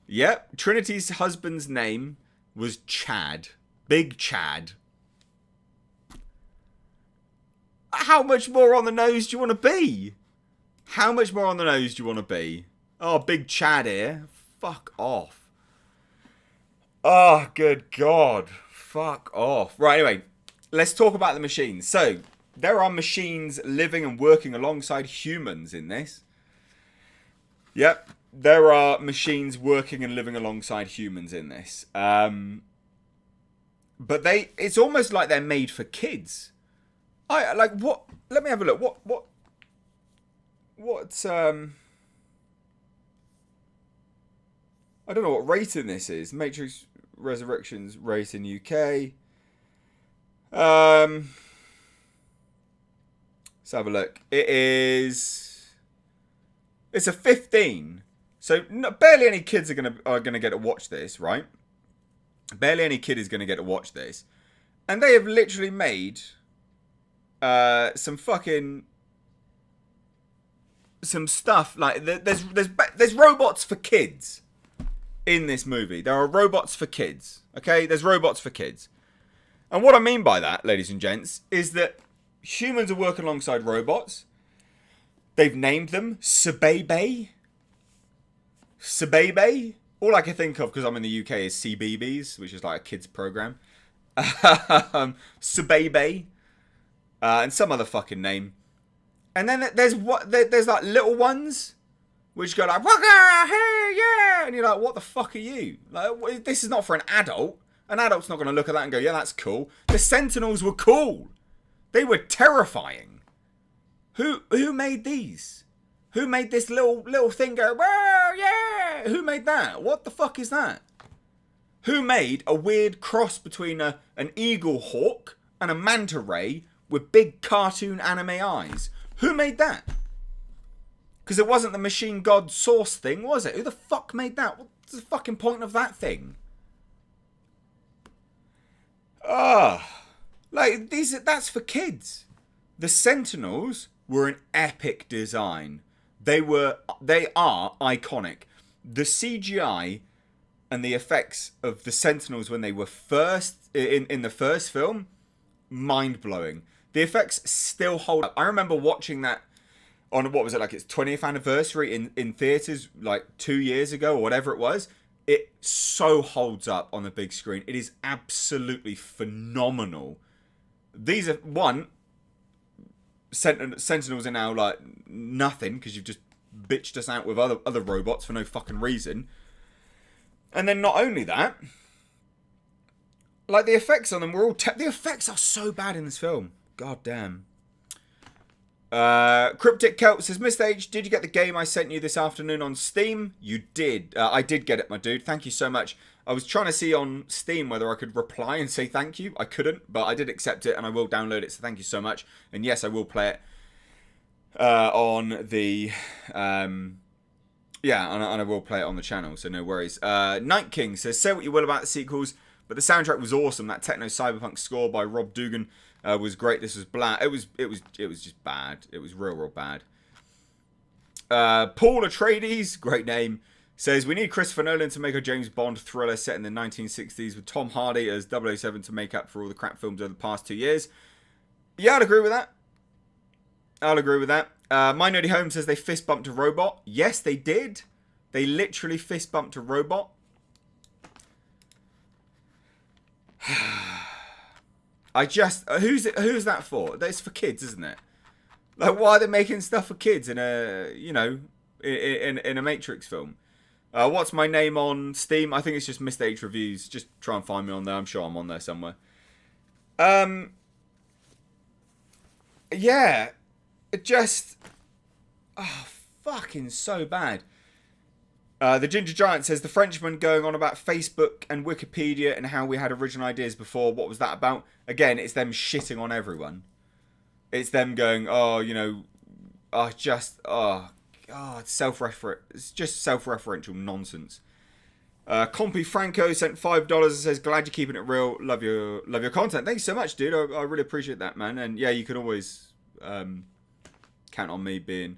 Yep, Trinity's husband's name was Chad. Big Chad. How much more on the nose do you want to be? How much more on the nose do you want to be? Oh, Big Chad here. Fuck off. Oh, good God. Fuck off. Right, anyway. Let's talk about the machines. So, there are machines living and working alongside humans in this. Yep. There are machines working and living alongside humans in this. But it's almost like they're made for kids. What? Let me have a look. What's I don't know what rating this is. Matrix Resurrections rating UK. Let's have a look. It's a 15. So barely any kids are gonna get to watch this, right? Barely any kid is gonna get to watch this, and they have literally made some stuff like there's robots for kids in this movie. There are robots for kids. Okay, there's robots for kids. And what I mean by that, ladies and gents, is that humans are working alongside robots. They've named them Subebe. All I can think of, because I'm in the UK, is CBeebies, which is like a kids program. Subebe. And some other fucking name. And then there's like little ones, which go like, hey, yeah. And you're like, what the fuck are you? Like, this is not for an adult. An adult's not going to look at that and go, yeah, that's cool. The Sentinels were cool. They were terrifying. Who made these? Who made this little thing go, whoa, yeah? Who made that? What the fuck is that? Who made a weird cross between an eagle hawk and a manta ray with big cartoon anime eyes? Who made that? Because it wasn't the Machine God Source thing, was it? Who the fuck made that? What's the fucking point of that thing? That's for kids. The Sentinels were an epic design. They are iconic. The CGI and the effects of the Sentinels when they were first in the first film, mind-blowing. The effects still hold up. I remember watching that on, what was it, like its 20th anniversary in theaters like 2 years ago or whatever it was. It so holds up on the big screen. It is absolutely phenomenal. These are, Sentinels are now like nothing because you've just bitched us out with other robots for no fucking reason. And then not only that, like the effects on them were all the effects are so bad in this film. God damn. Cryptic Kelp says, Mr. H, did you get the game I sent you this afternoon on Steam? You did. I did get it, my dude. Thank you so much. I was trying to see on Steam whether I could reply and say thank you. I couldn't, but I did accept it and I will download it, so thank you so much. And yes, I will play it on the... yeah, and I will play it on the channel, so no worries. Night King says, say what you will about the sequels, But the soundtrack was awesome. That techno cyberpunk score by Rob Dugan was great. This was bland. It was just bad. It was real bad. Paul Atreides, great name, says, we need Christopher Nolan to make a James Bond thriller set in the 1960s with Tom Hardy as 007 to make up for all the crap films over the past 2 years. Yeah, I'll agree with that. My Nerdy Home says they fist bumped a robot. Yes, they did. They literally fist bumped a robot. Who's that for? That's for kids, isn't it? Like, why are they making stuff for kids in a, in a Matrix film? What's my name on Steam? I think it's just Mr. H Reviews. Just try and find me on there. I'm sure I'm on there somewhere. Yeah. Just... Oh, fucking so bad. The Ginger Giant says, the Frenchman going on about Facebook and Wikipedia and how we had original ideas before. What was that about? Again, it's them shitting on everyone. It's them going, God, it's just self-referential nonsense. Compy Franco sent $5 and says, glad you're keeping it real. Love your content. Thanks so much, dude. I really appreciate that, man. And yeah, you can always count on me being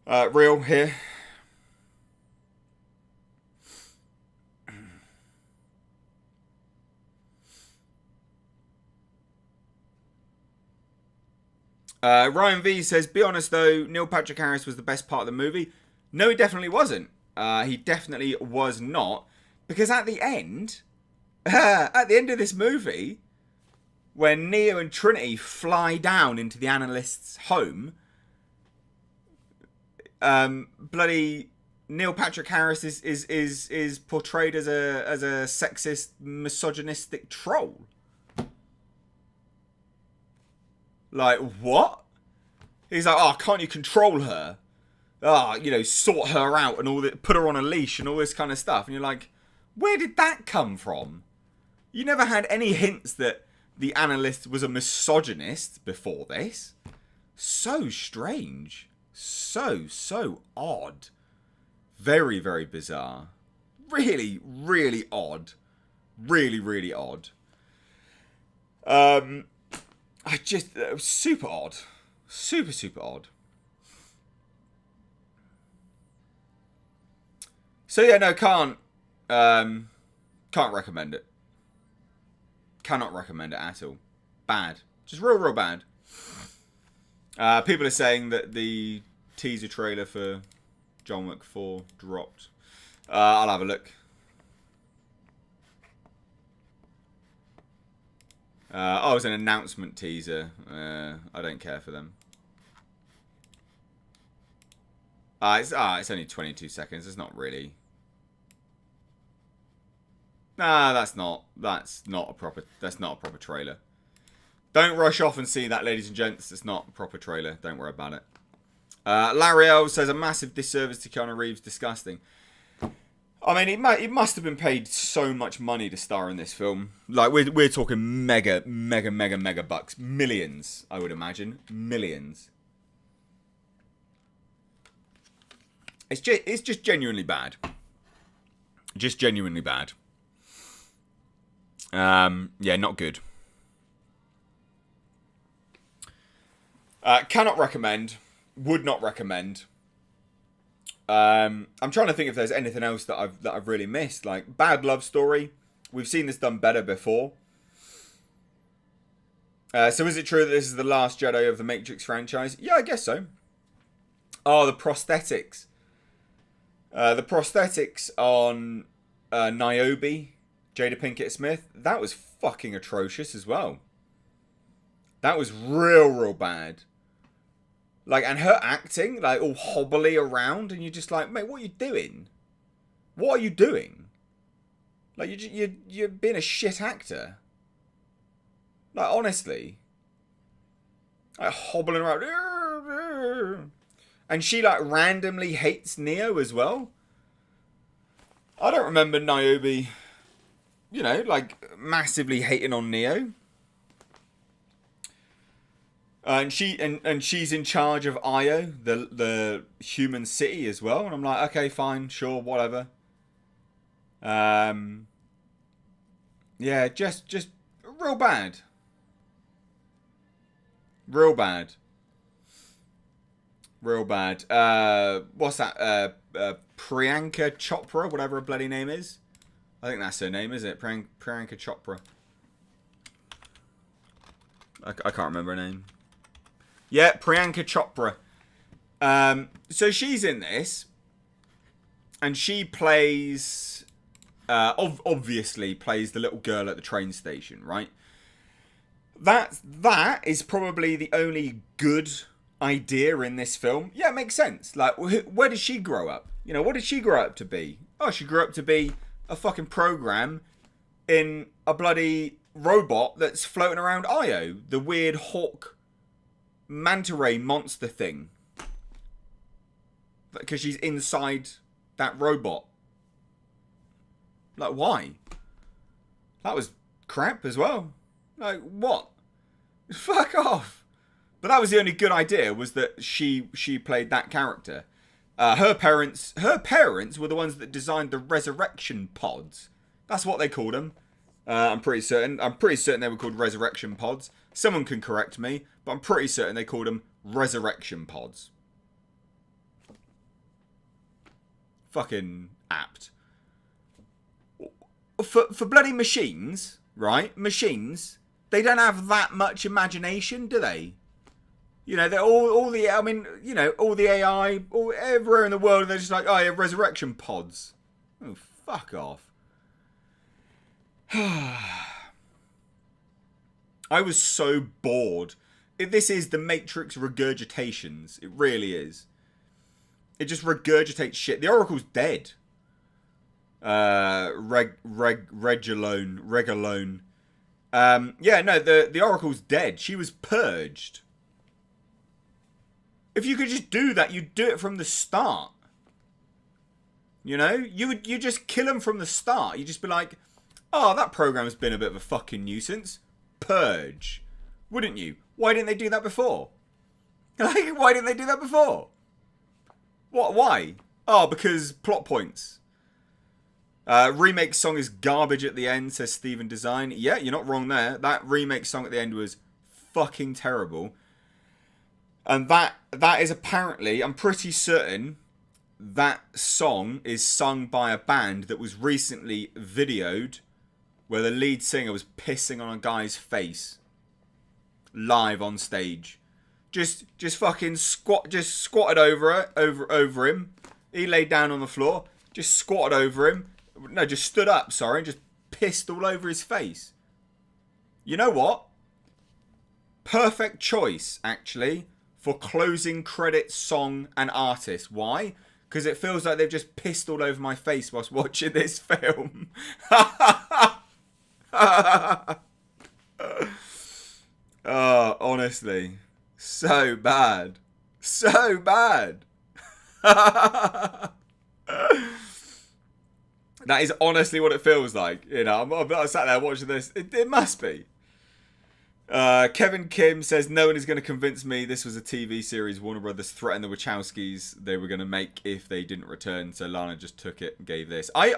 real here. Ryan V says, be honest though, Neil Patrick Harris was the best part of the movie. No, he definitely wasn't. He definitely was not. Because at the end of this movie, when Neo and Trinity fly down into the Analyst's home, bloody Neil Patrick Harris is portrayed as a sexist, misogynistic troll. Like, what? He's like, can't you control her? Sort her out and all that, put her on a leash and all this kind of stuff. And you're like, where did that come from? You never had any hints that the Analyst was a misogynist before this. So strange. So odd. Very, very bizarre. Really, really odd. Really odd. It was super odd. Super odd. So yeah, no, can't recommend it. Cannot recommend it at all. Bad. Just real bad. People are saying that the teaser trailer for John Wick 4 dropped. I'll have a look. It was an announcement teaser. I don't care for them. It's only 22 seconds. It's not really. Nah, that's not a proper trailer. Don't rush off and see that, ladies and gents. It's not a proper trailer. Don't worry about it. Larry L says, a massive disservice to Keanu Reeves. Disgusting. I mean, it must have been paid so much money to star in this film. Like, we're talking mega bucks. Millions, I would imagine. Millions. It's just genuinely bad. Just genuinely bad. Yeah, not good. Cannot recommend. Would not recommend. I'm trying to think if there's anything else that I've really missed. Like, Bad Love Story. We've seen this done better before. So is it true that this is the last Jedi of the Matrix franchise? Yeah, I guess so. Oh, the prosthetics. The prosthetics on Niobe, Jada Pinkett Smith, that was fucking atrocious as well. That was real bad. Like, and her acting, like, all hobbly around, and you're just like, mate, what are you doing? What are you doing? Like, you're being a shit actor. Like, honestly. Like, hobbling around. And she, like, randomly hates Neo as well. I don't remember Niobe, like, massively hating on Neo. And she's in charge of Io, the human city as well. And I'm like, okay, fine, sure, whatever. Yeah, just real bad. Real bad. Real bad. What's that? Priyanka Chopra, whatever her bloody name is. I think that's her name, isn't it? Priyanka Chopra. I can't remember her name. Yeah, Priyanka Chopra. So she's in this, and she plays, obviously plays the little girl at the train station, right? That is probably the only good idea in this film. Yeah, it makes sense. Like, where did she grow up? You know, what did she grow up to be? Oh, she grew up to be a fucking program in a bloody robot that's floating around Io, the weird hawk manta ray monster thing. Because she's inside that robot. Like, why? That was crap as well. Like, what? Fuck off. But that was the only good idea, was that she played that character. Her parents were the ones that designed the resurrection pods. That's what they called them. I'm pretty certain they were called resurrection pods. Someone can correct me, but I'm pretty certain they called them resurrection pods. Fucking apt. For bloody machines, right? Machines, they don't have that much imagination, do they? You know, they're all the, I mean, you know, all the AI, everywhere in the world, they're just like, oh yeah, resurrection pods. Oh, fuck off. I was so bored. This is the Matrix regurgitations. It really is. It just regurgitates shit. The Oracle's dead. Regalone. Yeah, no, the Oracle's dead. She was purged. If you could just do that, you'd do it from the start. You know? You just kill them from the start. You'd just be like, oh, that program's been a bit of a fucking nuisance. Purge. Wouldn't you? Why didn't they do that before? Like, why didn't they do that before? What? Why? Oh, because plot points. Remake song is garbage at the end, says Steven Design. Yeah, you're not wrong there. That remake song at the end was fucking terrible. And that is apparently, I'm pretty certain, that song is sung by a band that was recently videoed where the lead singer was pissing on a guy's face live on stage. Just fucking squatted over him. He laid down on the floor, just squatted over him. No, just stood up, sorry, and just pissed all over his face. You know what? Perfect choice, actually, for closing credits song and artist. Why? Because it feels like they've just pissed all over my face whilst watching this film. Oh, honestly. So bad. So bad. That is honestly what it feels like. You know, I'm sat there watching this. It must be. Kevin Kim says, no one is going to convince me this was a TV series Warner Brothers threatened the Wachowskis they were going to make if they didn't return. So Lana just took it and gave this. I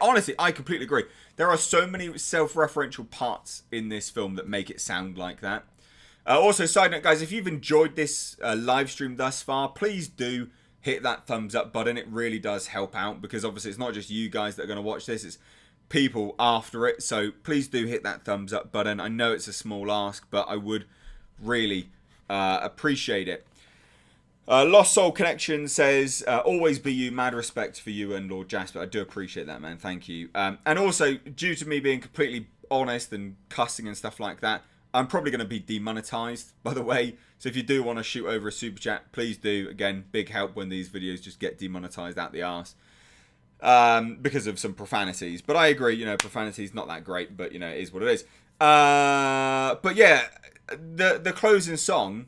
completely agree. There are so many self-referential parts in this film that make it sound like that. Also, side note, guys, if you've enjoyed this live stream thus far, please do hit that thumbs up button. It really does help out because obviously it's not just you guys that are going to watch this. It's people after it. So please do hit that thumbs up button. I know it's a small ask, but I would really appreciate it. Lost Soul Connection says, always be you, mad respect for you and Lord Jasper. I do appreciate that, man. Thank you. And also, due to me being completely honest and cussing and stuff like that, I'm probably going to be demonetized, by the way. So if you do want to shoot over a super chat, please do. Again, big help when these videos just get demonetized out the arse. Because of some profanities. But I agree, you know, profanity is not that great, but, you know, it is what it is. But yeah, the closing song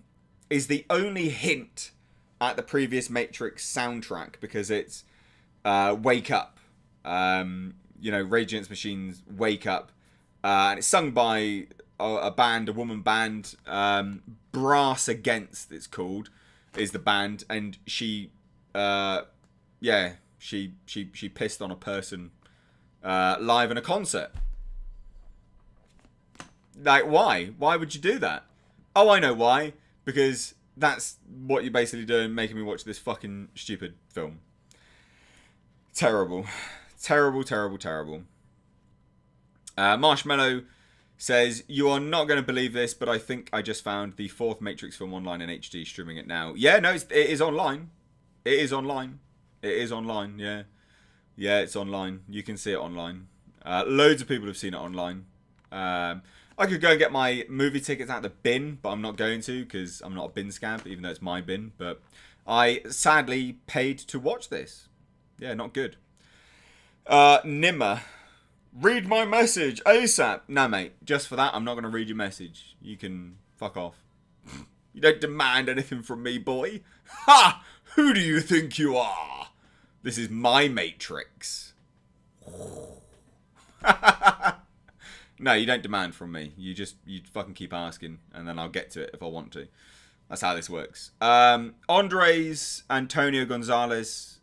is the only hint at the previous Matrix soundtrack because it's Wake Up. You know, Rage Against the Machine's Wake Up. And it's sung by a band, a woman band. Brass Against, it's called, is the band. And she, yeah, she pissed on a person live in a concert. Like, why? Why would you do that? Oh, I know why. Because that's what you're basically doing, making me watch this fucking stupid film. Terrible. Terrible, terrible, terrible. Marshmallow says, you are not going to believe this, but I think I just found the 4th Matrix film online in HD, streaming it now. Yeah, no, it is online. It is online. It is online, yeah. Yeah, it's online. You can see it online. Loads of people have seen it online. I could go and get my movie tickets out of the bin, but I'm not going to because I'm not a bin scamp, even though it's my bin. But I sadly paid to watch this. Yeah, not good. Nimmer. Read my message ASAP. Nah, mate. Just for that, I'm not going to read your message. You can fuck off. You don't demand anything from me, boy. Ha! Who do you think you are? This is my Matrix. No, you don't demand from me. You fucking keep asking, and then I'll get to it if I want to. That's how this works. Andres Antonio Gonzalez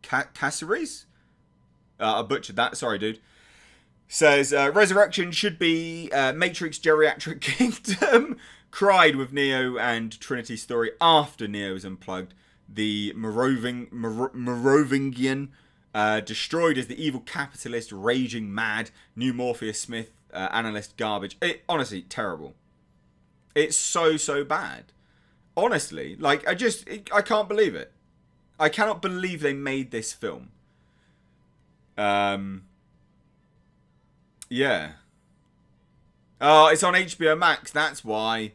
Caceres? I butchered that. Sorry, dude. Says, Resurrection should be Matrix Geriatric Kingdom. Cried with Neo and Trinity story after Neo is unplugged. The Merovingian destroyed as the evil capitalist, raging mad, new Morpheus Smith, Analyst garbage. Honestly, terrible. It's so bad. Honestly, like, I can't believe it. I cannot believe they made this film. Yeah. Oh, it's on HBO Max. That's why.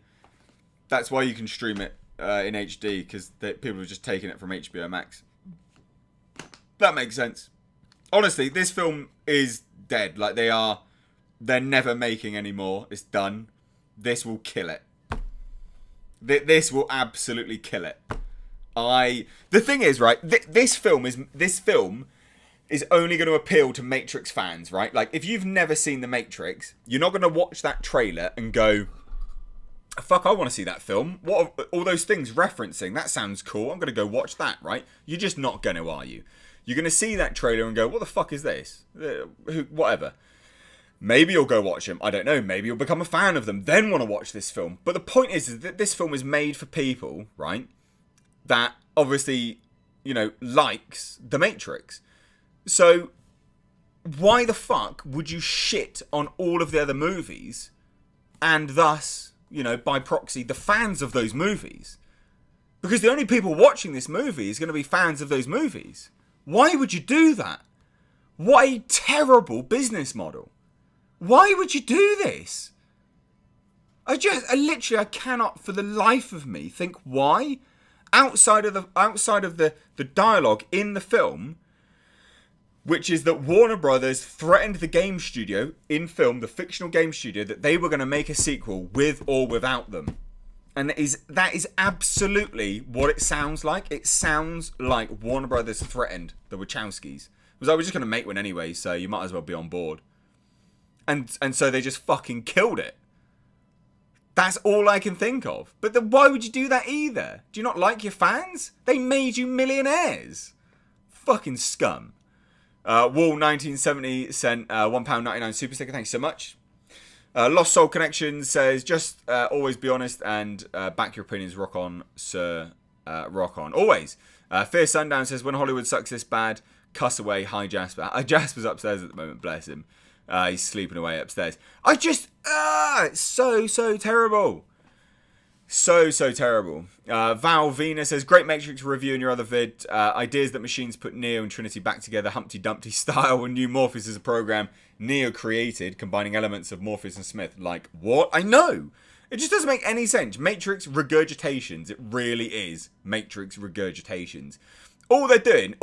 That's why you can stream it in HD, because people are just taking it from HBO Max. That makes sense. Honestly, this film is dead. Like, they're never making any more. It's done. This will kill it. This will absolutely kill it. The thing is, right? This film is only going to appeal to Matrix fans, right? Like, if you've never seen The Matrix, you're not going to watch that trailer and go, fuck, I want to see that film. What are all those things referencing? That sounds cool. I'm going to go watch that, right? You're just not going to, are you? You're going to see that trailer and go, what the fuck is this? Whatever. Maybe you'll go watch them. I don't know. Maybe you'll become a fan of them, then want to watch this film. But the point is that this film is made for people, right, that obviously, likes The Matrix. So, why the fuck would you shit on all of the other movies and thus, by proxy, the fans of those movies? Because the only people watching this movie is going to be fans of those movies. Why would you do that? What a terrible business model. Why would you do this? I cannot for the life of me think why. Outside of the dialogue in the film, which is that Warner Brothers threatened the game studio in film, the fictional game studio, that they were going to make a sequel with or without them. And that is absolutely what it sounds like. It sounds like Warner Brothers threatened the Wachowskis. Because I was just going to make one anyway, so you might as well be on board. And so they just fucking killed it. That's all I can think of. But then why would you do that either? Do you not like your fans? They made you millionaires. Fucking scum. Wall 1970 sent £1.99 super sticker. Thanks so much. Lost Soul Connection says, just always be honest and back your opinions. Rock on, sir. Rock on. Always. Fierce Sundown says, when Hollywood sucks this bad, cuss away. Hi, Jasper. Jasper's upstairs at the moment. Bless him. He's sleeping away upstairs. It's so terrible. So terrible. Val Venus says, great Matrix review in your other vid. Ideas that machines put Neo and Trinity back together, Humpty Dumpty style, and new Morpheus as a program Neo created, combining elements of Morpheus and Smith. Like, what? I know. It just doesn't make any sense. Matrix regurgitations. It really is Matrix regurgitations. All they're doing,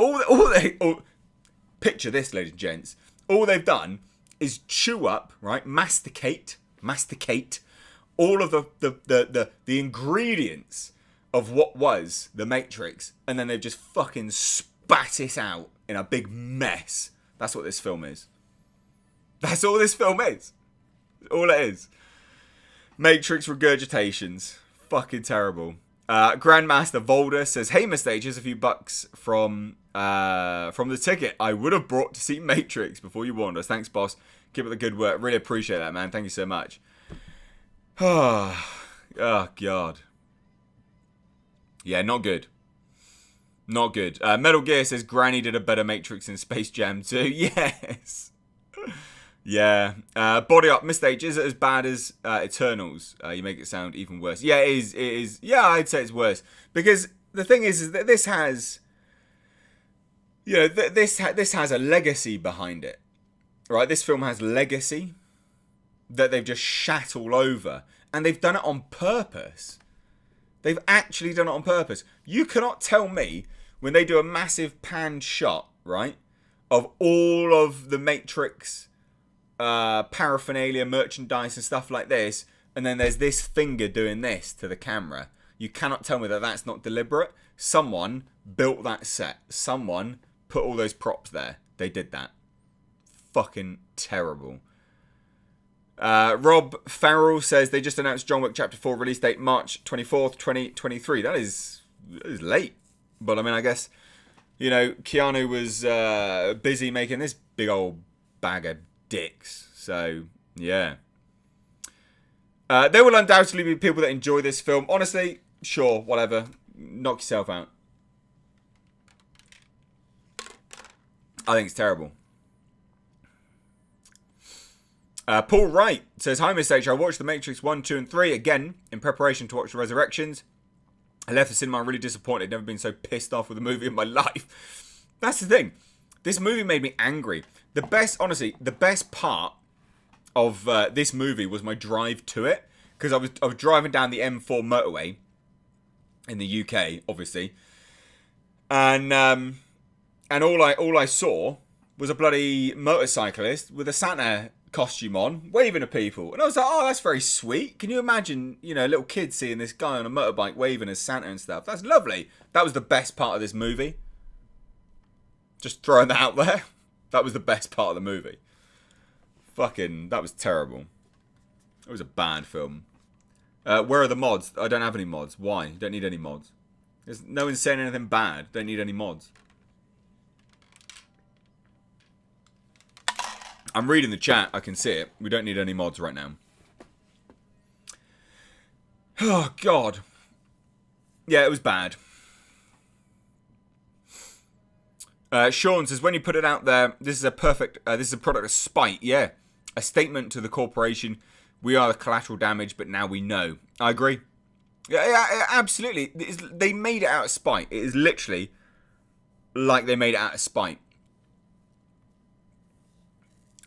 picture this, ladies and gents. All they've done is chew up, right? Masticate all of the ingredients of what was the Matrix, and then they've just fucking spat it out in a big mess. That's what this film is. That's all this film is. All it is. Matrix regurgitations. Fucking terrible. Grandmaster Volder says, hey, Mr. H, here's a few bucks from from the ticket I would have brought to see Matrix before you warned us. Thanks, boss. Keep up the good work. Really appreciate that, man. Thank you so much. Oh, God. Yeah, not good. Not good. Metal Gear says Granny did a better Matrix in Space Jam 2. Yes. Yeah. Body Up, Mistake. Is it as bad as Eternals? You make it sound even worse. Yeah, it is. It is. Yeah, I'd say it's worse. Because the thing is that this has... You know, this has a legacy behind it. Right? This film has legacy that they've just shat all over. And they've done it on purpose. They've actually done it on purpose. You cannot tell me when they do a massive pan shot, right, of all of the Matrix paraphernalia, merchandise and stuff like this, and then there's this finger doing this to the camera. You cannot tell me that that's not deliberate. Someone built that set. Someone put all those props there. They did that. Fucking terrible. Rob Farrell says they just announced John Wick Chapter 4 release date March 24th, 2023. That is late. But I mean, I guess, you know, Keanu was busy making this big old bag of dicks. So, yeah. There will undoubtedly be people that enjoy this film. Honestly, sure, whatever. Knock yourself out. I think it's terrible. Paul Wright says, hi, Miss H. I watched The Matrix 1, 2, and 3 again in preparation to watch The Resurrections. I left the cinema really disappointed. Never been so pissed off with a movie in my life. That's the thing. This movie made me angry. The best part of this movie was my drive to it. Because I was driving down the M4 motorway in the UK, obviously. And all I saw was a bloody motorcyclist with a Santa costume on, waving at people. And I was like, oh, that's very sweet. Can you imagine, you know, little kids seeing this guy on a motorbike waving as Santa and stuff? That's lovely. That was the best part of this movie. Just throwing that out there. That was the best part of the movie. Fucking, that was terrible. It was a bad film. Where are the mods? I don't have any mods. Why? Don't need any mods. There's no one's saying anything bad. Don't need any mods. I'm reading the chat. I can see it. We don't need any mods right now. Oh, God. Yeah, it was bad. Sean says, when you put it out there, this is a product of spite. Yeah. A statement to the corporation. We are the collateral damage, but now we know. I agree. Yeah, absolutely. They made it out of spite. It is literally like they made it out of spite.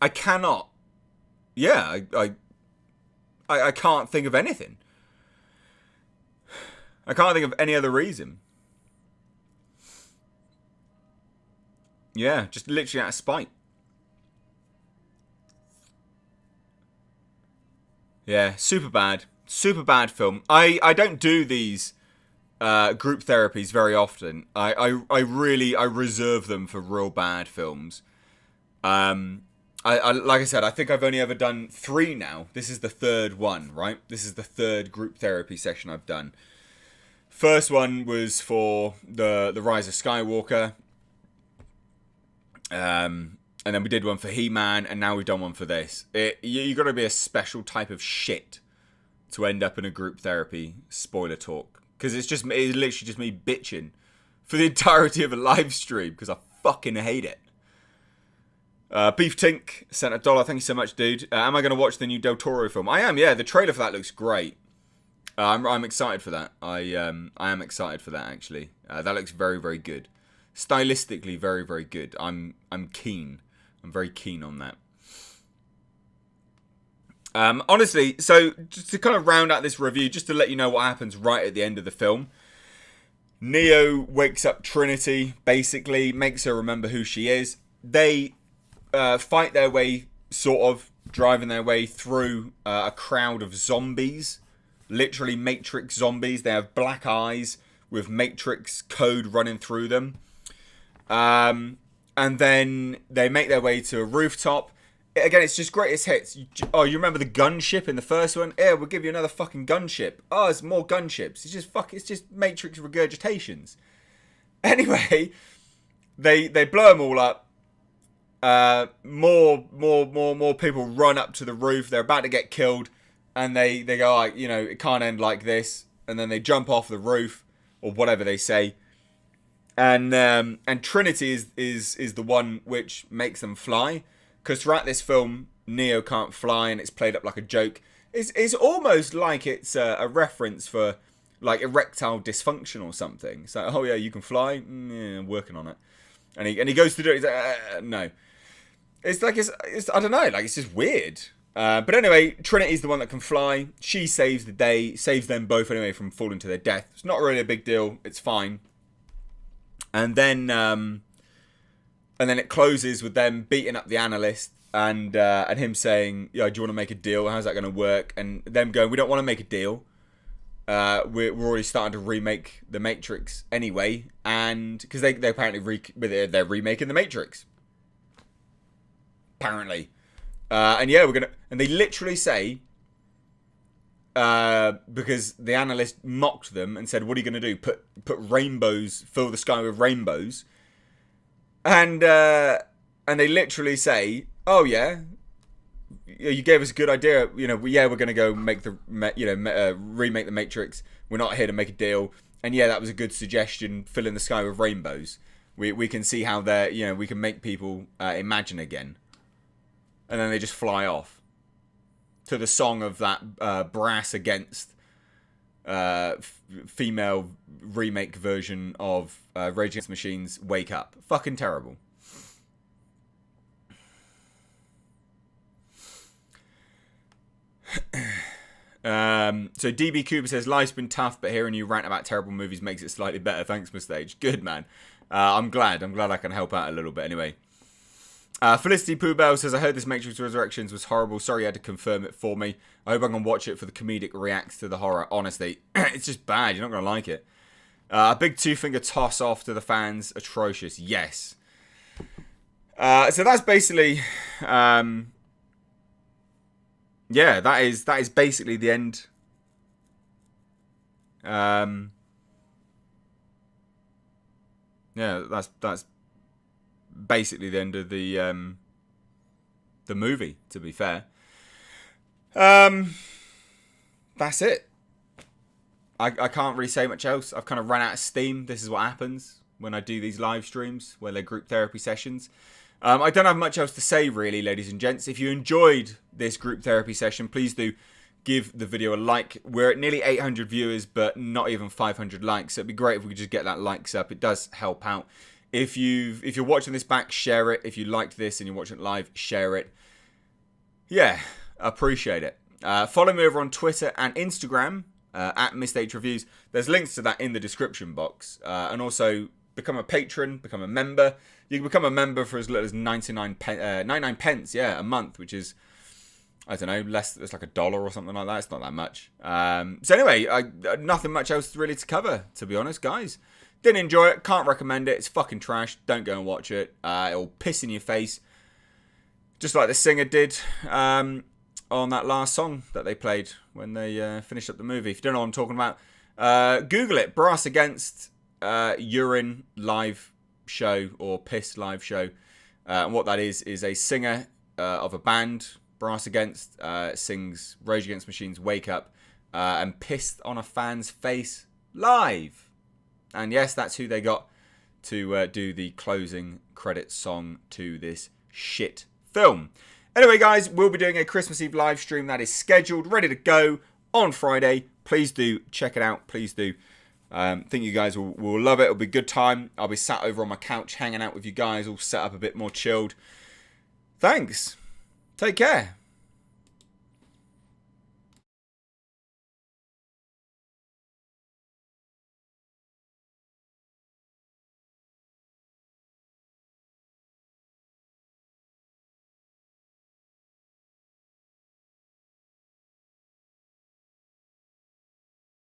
I cannot. Yeah, I can't think of anything. I can't think of any other reason. Yeah, just literally out of spite. Yeah, super bad. Super bad film. I don't do these group therapies very often. I reserve them for real bad films. Like I said, I think I've only ever done 3 now. This is the 3rd one, right? This is the 3rd group therapy session I've done. First one was for the Rise of Skywalker. And then we did one for He-Man, and now we've done one for this. You got to be a special type of shit to end up in a group therapy spoiler talk. Because it's literally just me bitching for the entirety of a live stream, because I fucking hate it. Beef Tink sent $1. Thank you so much, dude. Am I going to watch the new Del Toro film? I am, yeah. The trailer for that looks great. I'm excited for that. I am excited for that, actually. That looks very, very good. Stylistically, very, very good. I'm keen. I'm very keen on that. Honestly, so just to kind of round out this review, just to let you know what happens right at the end of the film. Neo wakes up Trinity, basically, makes her remember who she is. They fight their way, sort of, driving their way through a crowd of zombies. Literally Matrix zombies. They have black eyes with Matrix code running through them. And then they make their way to a rooftop. Again, it's just greatest hits. You remember the gunship in the first one? Yeah, we'll give you another fucking gunship. Oh, it's more gunships. It's just Matrix regurgitations. Anyway, they blow them all up. More people run up to the roof. They're about to get killed, and they go like, you know, it can't end like this. And then they jump off the roof or whatever they say. And Trinity is the one which makes them fly, because throughout this film Neo can't fly, and it's played up like a joke. It's almost like it's a reference for like erectile dysfunction or something. It's like, oh yeah, you can fly, yeah, I'm working on it. And he goes to do it. He's like, no. It's like it's I don't know, like it's just weird. But anyway, Trinity's the one that can fly. She saves the day, saves them both anyway from falling to their death. It's not really a big deal. It's fine. And then it closes with them beating up the Analyst and him saying, "Yo, do you want to make a deal? How's that going to work?" And them going, "We don't want to make a deal. We're already starting to remake the Matrix anyway," and because they apparently they're remaking the Matrix. Apparently, and yeah, and they literally say, because the Analyst mocked them and said, "What are you going to do? Put rainbows, fill the sky with rainbows?" And they literally say, "Oh yeah, you gave us a good idea. You know, we're going to go make remake the Matrix. We're not here to make a deal. And yeah, that was a good suggestion. Filling the sky with rainbows. We can see how we can make people imagine again." And then they just fly off to the song of that Brass Against female remake version of Rage Against the Machine's Wake Up. Fucking terrible. So DB Cooper says, "Life's been tough, but hearing you rant about terrible movies makes it slightly better. Thanks, Mustage." Good, man. I'm glad I can help out a little bit anyway. Felicity Poobell says, "I heard this Matrix Resurrections was horrible. Sorry you had to confirm it for me. I hope I can watch it for the comedic reacts to the horror. Honestly, it's just bad. You're not going to like it." A big two-finger toss off to the fans. Atrocious. Yes. So that's basically... yeah, that is basically the end. Yeah, that's basically the end of the movie, to be fair. That's it. I can't really say much else. I've kind of run out of steam. This is what happens when I do these live streams where they're group therapy sessions. I don't have much else to say, really, ladies and gents. If you enjoyed this group therapy session, please do give the video a like. We're at nearly 800 viewers, but not even 500 likes. So it'd be great if we could just get that likes up. It does help out. If you're watching this back, share it. If you liked this and you're watching it live, share it. Yeah, I appreciate it. Follow me over on Twitter and Instagram at Missed Reviews. There's links to that in the description box. And also become a patron, become a member. You can become a member for as little as 99 pence, yeah, a month, which is, I don't know, less. It's like $1 or something like that. It's not that much. So anyway, nothing much else really to cover, to be honest, guys. Didn't enjoy it. Can't recommend it. It's fucking trash. Don't go and watch it. It'll piss in your face, just like the singer did on that last song that they played when they finished up the movie. If you don't know what I'm talking about, Google it. Brass Against Urine live show or piss live show. And what that is a singer of a band, Brass Against, sings Rage Against the Machine's Wake Up and pissed on a fan's face live. And yes, that's who they got to do the closing credits song to this shit film. Anyway, guys, we'll be doing a Christmas Eve live stream that is scheduled, ready to go on Friday. Please do check it out. Please do. Think you guys will love it. It'll be a good time. I'll be sat over on my couch hanging out with you guys, all set up a bit more chilled. Thanks. Take care.